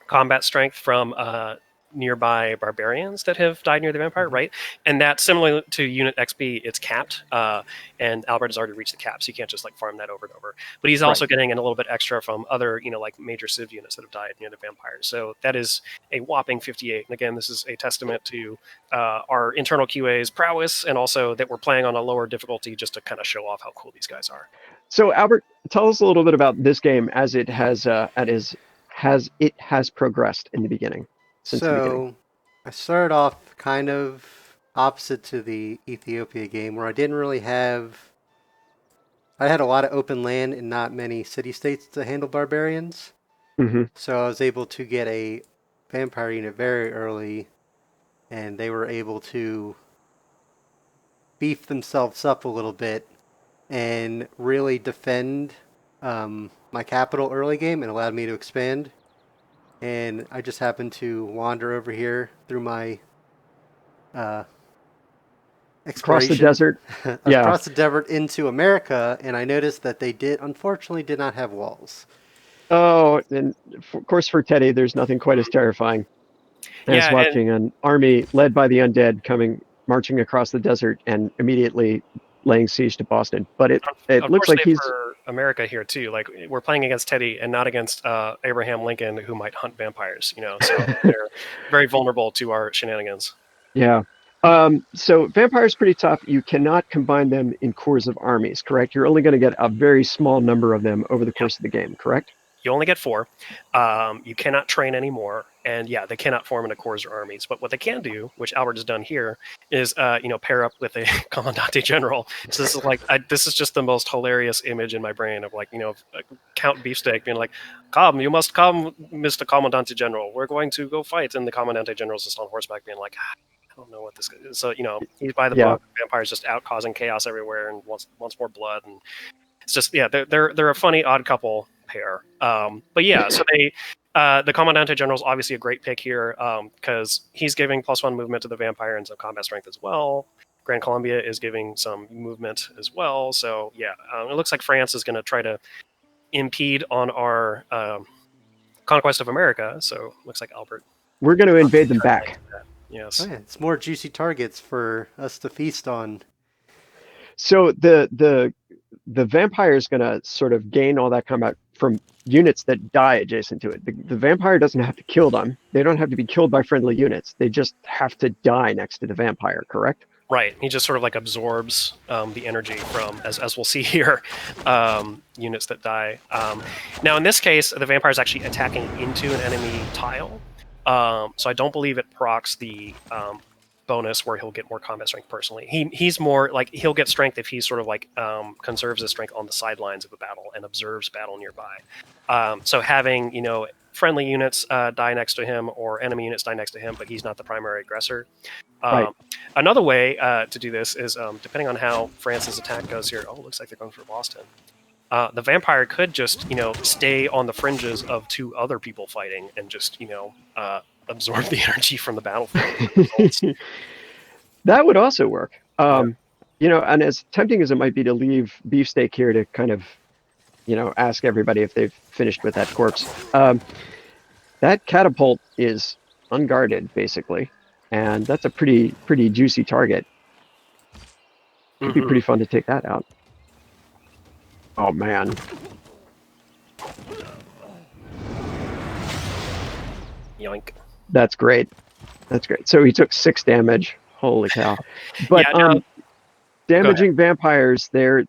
combat strength from nearby barbarians that have died near the vampire, right? And that, similar to unit XP, it's capped, and Albert has already reached the cap, so you can't just like farm that over and over. But he's also getting in a little bit extra from other, like major civ units that have died near the vampire. So that is a whopping 58. And again, this is a testament to our internal QA's prowess, and also that we're playing on a lower difficulty just to kind of show off how cool these guys are. So Albert, tell us a little bit about this game as it has progressed in the beginning. Since the beginning. I started off kind of opposite to the Ethiopia game, where I didn't really have. I had a lot of open land and not many city-states to handle barbarians. Mm-hmm. So I was able to get a vampire unit very early, and they were able to beef themselves up a little bit and really defend my capital early game, and allowed me to expand. And I just happened to wander over here through my exploration. Across the desert. Across the desert into America, and I noticed that they unfortunately did not have walls. Oh, and of course for Teddy, there's nothing quite as terrifying as watching an army led by the undead marching across the desert and immediately laying siege to Boston. But it looks like he's for America here too. Like, we're playing against Teddy and not against Abraham Lincoln, who might hunt vampires. So they're very vulnerable to our shenanigans. Yeah. So vampires pretty tough. You cannot combine them in cores of armies, correct? You're only going to get a very small number of them over the course of the game, correct? You only get 4. You cannot train anymore, and they cannot form into corps or armies. But what they can do, which Albert has done here, is pair up with a Commandante General. So this is this is just the most hilarious image in my brain of Count Beefsteak being like, "Come, you must come, Mr. Commandante General. We're going to go fight." And the Commandante General is just on horseback, being like, I don't know what this is. So he's by the book. Vampires just out causing chaos everywhere and wants more blood, and it's just they're a funny odd couple pair. But so they the Commandante General is obviously a great pick here, because he's giving +1 movement to the vampire and some combat strength as well. Grand Columbia is giving some movement as well. So it looks like France is going to try to impede on our conquest of America. So looks like Albert. We're going to invade them back. Yes. Oh, yeah, it's more juicy targets for us to feast on. So the vampire is going to sort of gain all that combat from units that die adjacent to it. The vampire doesn't have to kill them. They don't have to be killed by friendly units. They just have to die next to the vampire, correct? Right. He just sort of absorbs the energy from, as we'll see here, units that die. Now, in this case, the vampire is actually attacking into an enemy tile. So I don't believe it procs the bonus where he'll get more combat strength personally. He's more he'll get strength if he sort of conserves his strength on the sidelines of the battle and observes battle nearby. So having friendly units die next to him or enemy units die next to him, but he's not the primary aggressor. Right. Another way to do this is depending on how France's attack goes here. Oh, it looks like they're going for Boston. The vampire could just stay on the fringes of 2 other people fighting and just absorb the energy from the battlefield. That would also work. And as tempting as it might be to leave Beefsteak here to kind of ask everybody if they've finished with that corpse, that catapult is unguarded basically, and that's a pretty juicy target. It'd be pretty fun to take that out. Oh man. Yoink. That's great. So he took 6 damage. Holy cow. But damaging vampires, they're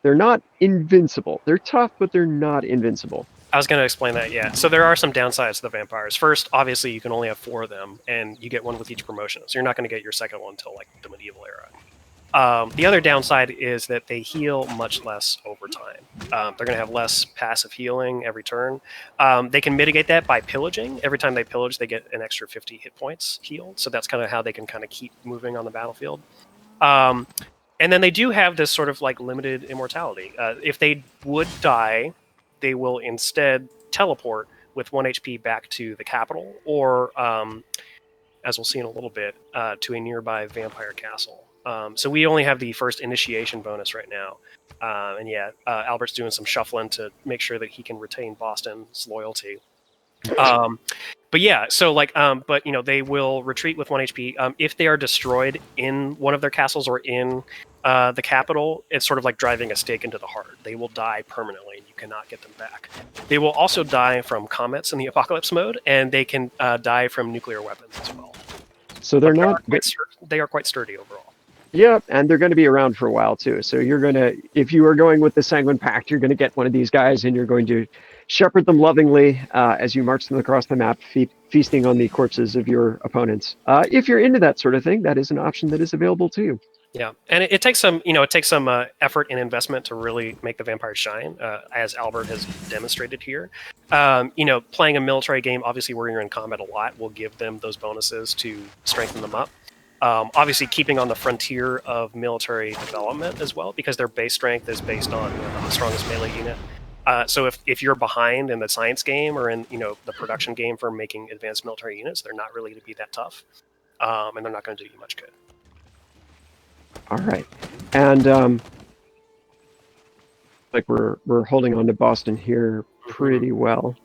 not invincible. They're tough, but they're not invincible. I was going to explain that, So there are some downsides to the vampires. First, obviously, you can only have 4 of them, and you get 1 with each promotion. So you're not going to get your second one until the medieval era. The other downside is that they heal much less over time. They're going to have less passive healing every turn. They can mitigate that by pillaging. Every time they pillage, they get an extra 50 hit points healed. So that's kind of how they can kind of keep moving on the battlefield. And then they do have this sort of like limited immortality. If they would die, they will instead teleport with 1 HP back to the capital, or as we'll see in a little bit, to a nearby vampire castle. So we only have the first initiation bonus right now. And yeah, Albert's doing some shuffling to make sure that he can retain Boston's loyalty. But yeah, so like, but you know, they will retreat with 1 HP. If they are destroyed in one of their castles or in the capital, it's sort of like driving a stake into the heart. They will die permanently, and you cannot get them back. They will also die from comets in the apocalypse mode, and they can die from nuclear weapons as well. So they're not. They are quite sturdy overall. Yeah, and they're going to be around for a while too. So you're going to, if you are going with the Sanguine Pact, you're going to get one of these guys, and you're going to shepherd them lovingly as you march them across the map, feasting on the corpses of your opponents. If you're into that sort of thing, that is an option that is available to you. Yeah, and it takes some, effort and investment to really make the vampires shine, as Albert has demonstrated here. Playing a military game, obviously where you're in combat a lot, will give them those bonuses to strengthen them up. Obviously, keeping on the frontier of military development as well, because their base strength is based on the strongest melee unit. So if you're behind in the science game or in the production game for making advanced military units, they're not really going to be that tough, and they're not going to do you much good. All right, and like we're holding on to Boston here pretty well.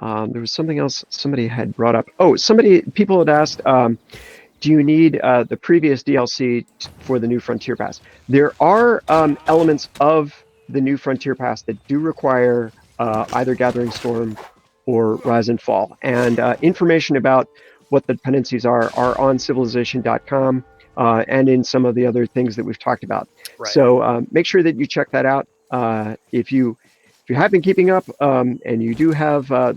There was something else somebody had brought up. Oh, people had asked, do you need the previous DLC for the new Frontier Pass? There are elements of the new Frontier Pass that do require either Gathering Storm or Rise and Fall, and information about what the dependencies are on civilization.com. And in some of the other things that we've talked about. Right. So make sure that you check that out. If you have been keeping up and you do have the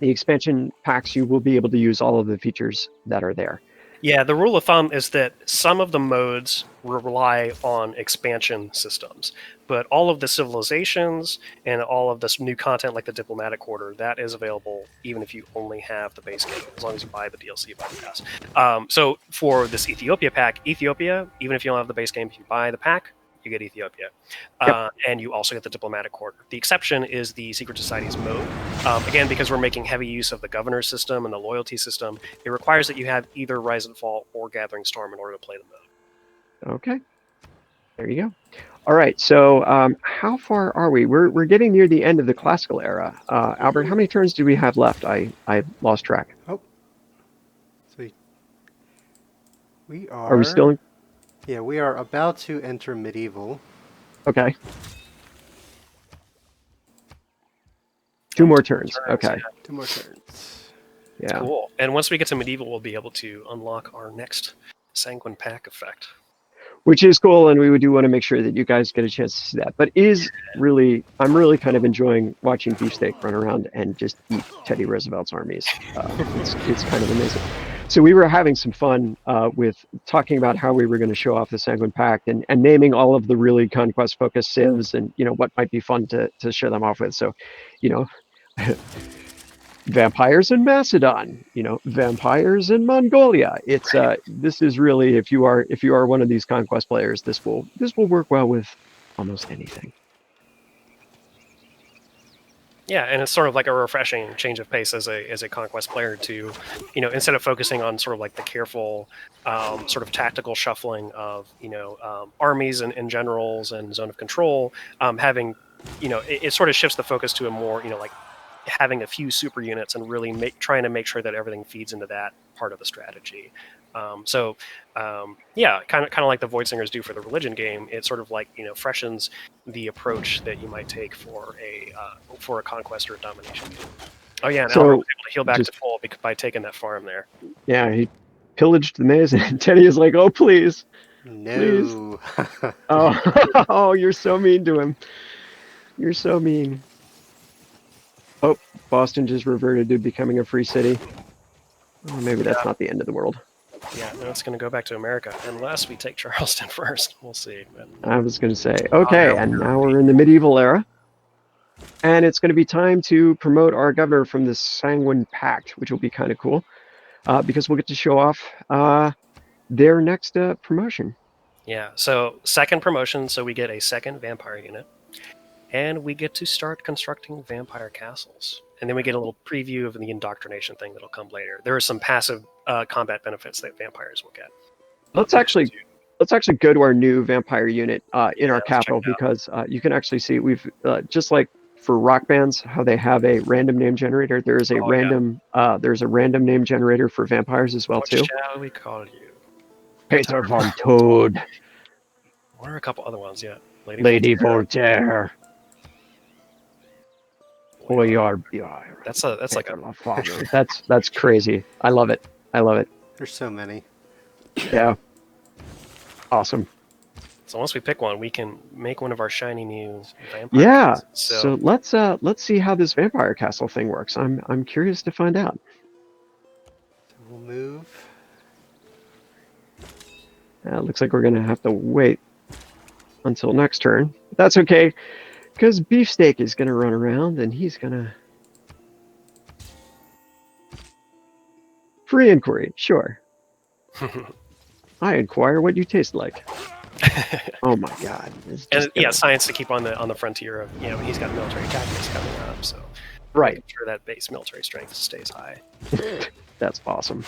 expansion packs, you will be able to use all of the features that are there. Yeah, the rule of thumb is that some of the modes rely on expansion systems, but all of the civilizations and all of this new content like the Diplomatic Order, that is available even if you only have the base game, as long as you buy the DLC by the pass. So for this Ethiopia pack, even if you don't have the base game, if you buy the pack, you get Ethiopia. Yep. And you also get the Diplomatic Order. The exception is the Secret Society's mode. Again, because we're making heavy use of the governor system and the loyalty system, it requires that you have either Rise and Fall or Gathering Storm in order to play the mode. Okay. There you go. All right. So how far are we? We're getting near the end of the classical era. Albert, how many turns do we have left? I lost track. Oh. So we Are we still in? Yeah, we are about to enter medieval. Okay. 2 more turns. Okay. 2 more turns. Yeah. Cool. And once we get to medieval, we'll be able to unlock our next Sanguine Pact effect. Which is cool, and we do want to make sure that you guys get a chance to see that. But I'm really kind of enjoying watching Beefsteak run around and just eat Teddy Roosevelt's armies. It's kind of amazing. So we were having some fun with talking about how we were going to show off the Sanguine Pact and naming all of the really conquest-focused civs and what might be fun to show them off with. So, vampires in Macedon, vampires in Mongolia. It's this is really, if you are one of these conquest players, this will work well with almost anything. Yeah, and it's sort of like a refreshing change of pace as a conquest player to, instead of focusing on sort of like the careful, sort of tactical shuffling of, armies and generals and zone of control, having, it sort of shifts the focus to a more, like having a few super units and really trying to make sure that everything feeds into that part of the strategy. Yeah, kind of like the Void Singers do for the religion game. It sort of like freshens the approach that you might take for a conquest or a domination game. Oh yeah, and So, Albert was able to heal back to full by taking that farm there. Yeah, he pillaged the maze, and Teddy is like, "Oh please, No. oh, you're so mean to him. You're so mean." Oh, Boston just reverted to becoming a free city. Oh, maybe that's not the end of the world. Yeah, no, it's going to go back to America unless we take Charleston first. We'll see. But... I was going to say, Oh, okay, no, and now we're in the medieval era. And it's going to be time to promote our governor from the Sanguine Pact, which will be kind of cool because we'll get to show off their next promotion. Yeah, so second promotion, so we get a second vampire unit, and we get to start constructing vampire castles. And then we get a little preview of the indoctrination thing that'll come later. There are some passive combat benefits that vampires will get. Let's actually go to our new vampire unit in our let's check capital it out. because you can actually see we've just like for rock bands how they have a random name generator. There is a there's a random name generator for vampires as well What too. shall we call you? Peter von Toad. What are a couple other ones? Yeah, Lady Voltaire. That's like a that's crazy. I love it. I love it. There's so many. Yeah. Awesome. So once we pick one, we can make one of our shiny new vampire. Yeah. Castles. So let's see how this vampire castle thing works. I'm curious to find out. We'll move. Looks like we're gonna have to wait until next turn. But that's okay, because Beefsteak is gonna run around and he's gonna free inquiry. Sure. I inquire what you taste like. Oh my god! And yeah, science to keep on the frontier of he's got military tactics coming up, so right. Make sure that base military strength stays high. That's awesome.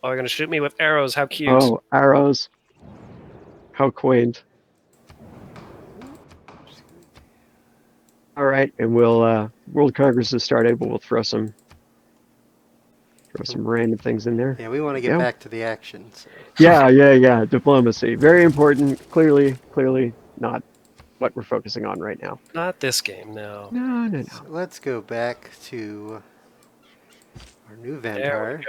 Oh, you're gonna shoot me with arrows? How cute! Oh, arrows! How quaint! All right, and we'll World Congress has started, but we'll throw some random things in there. Yeah, we want to get back to the action. So. Yeah. Diplomacy, very important. Clearly not what we're focusing on right now. Not this game, no. No. So let's go back to our new vampire.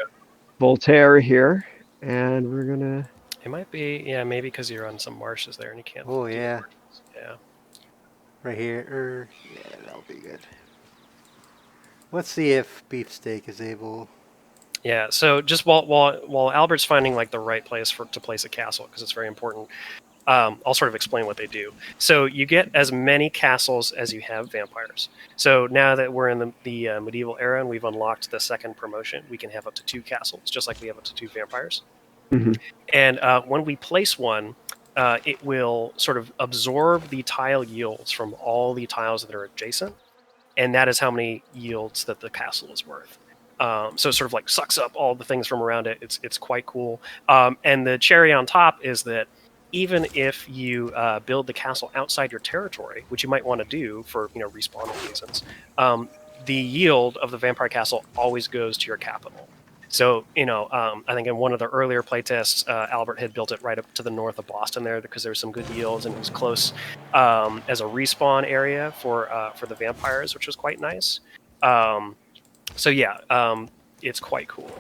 Voltaire here, and we're gonna. It might be, maybe because you're on some marshes there and you can't. Oh yeah. Yeah. Right here, yeah, that'll be good. Let's see if Beefsteak is able. Yeah. So just while Albert's finding like the right place to place a castle, because it's very important. I'll sort of explain what they do. So you get as many castles as you have vampires. So now that we're in the medieval era and we've unlocked the second promotion, we can have up to 2 castles, just like we have up to 2 vampires. Mm-hmm. And when we place one, it will sort of absorb the tile yields from all the tiles that are adjacent, and that is how many yields that the castle is worth. So it sort of like sucks up all the things from around it. It's quite cool. And the cherry on top is that even if you build the castle outside your territory, which you might want to do for respawning reasons, the yield of the vampire castle always goes to your capital. So I think in one of the earlier playtests, Albert had built it right up to the north of Boston there because there were some good yields and it was close as a respawn area for the vampires, which was quite nice. It's quite cool.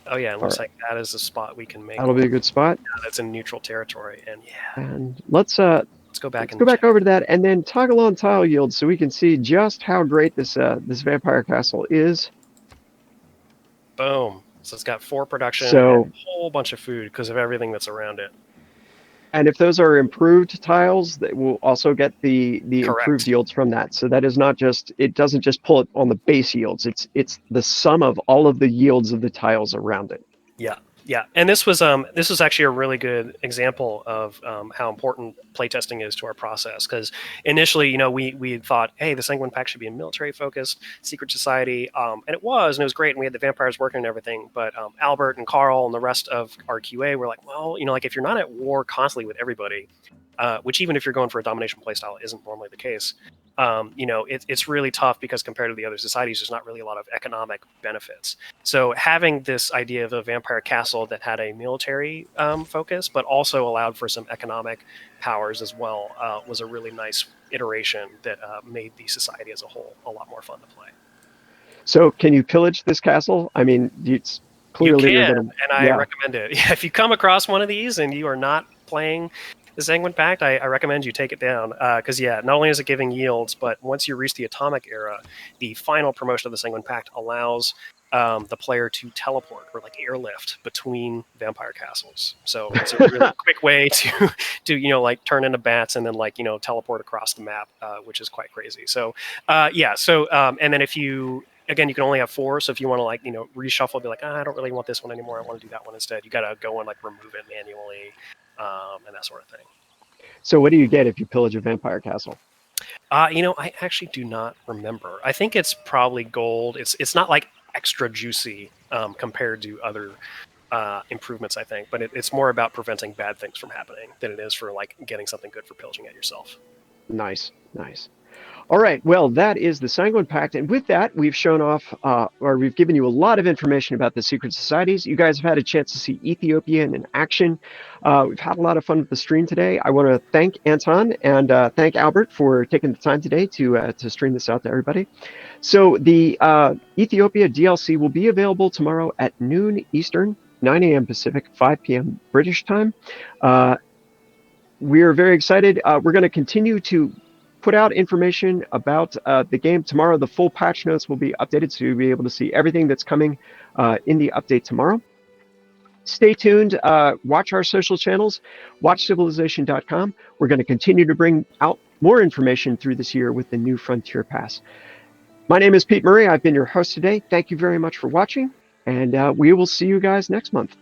Oh yeah, it looks like that is a spot we can make. That'll be a good spot. Yeah, that's in neutral territory, and And let's go back over to that, and then toggle on tile yield so we can see just how great this this vampire castle is. Boom! So it's got 4 production, so and a whole bunch of food because of everything that's around it. And if those are improved tiles, that will also get the improved yields from that. So that is not just, it doesn't just pull it on the base yields. It's the sum of all of the yields of the tiles around it. Yeah. And this was actually a really good example of how important playtesting is to our process. Because initially, we thought, hey, the Sanguine Pact should be a military focused secret society, and it was great, and we had the vampires working and everything. But Albert and Carl and the rest of our QA were like, well, like if you're not at war constantly with everybody, which even if you're going for a domination playstyle isn't normally the case. It's really tough because compared to the other societies, there's not really a lot of economic benefits. So having this idea of a vampire castle that had a military focus, but also allowed for some economic powers as well, was a really nice iteration that made the society as a whole a lot more fun to play. So can you pillage this castle? I mean, it's clearly you can, and I recommend it. If you come across one of these and you are not playing the Sanguine Pact, I recommend you take it down because not only is it giving yields, but once you reach the atomic era, the final promotion of the Sanguine Pact allows the player to teleport or like airlift between vampire castles. So it's a really quick way to like turn into bats and then like teleport across the map, which is quite crazy. So yeah. So and then if you again, you can only have 4. So if you want to like reshuffle, be like, I don't really want this one anymore. I want to do that one instead. You got to go and like remove it manually and that sort of thing. So what do you get if you pillage a vampire castle? I actually do not remember. I think it's probably gold. It's not like extra juicy compared to other improvements, I think, but it's more about preventing bad things from happening than it is for like getting something good for pillaging it yourself. Nice, nice. All right, well, that is the Sanguine Pact, and with that, we've shown off, or we've given you a lot of information about the secret societies. You guys have had a chance to see Ethiopia in action. We've had a lot of fun with the stream today. I want to thank Anton and thank Albert for taking the time today to stream this out to everybody. So the Ethiopia DLC will be available tomorrow at noon Eastern, 9 a.m. Pacific, 5 p.m. British time. We're very excited. We're going to continue to put out information about the game tomorrow. The full patch notes will be updated, so you'll be able to see everything that's coming in the update tomorrow. Stay tuned. Watch our social channels. Watch civilization.com. We're going to continue to bring out more information through this year with the new Frontier Pass. My name is Pete Murray. I've been your host today. Thank you very much for watching, and we will see you guys next month.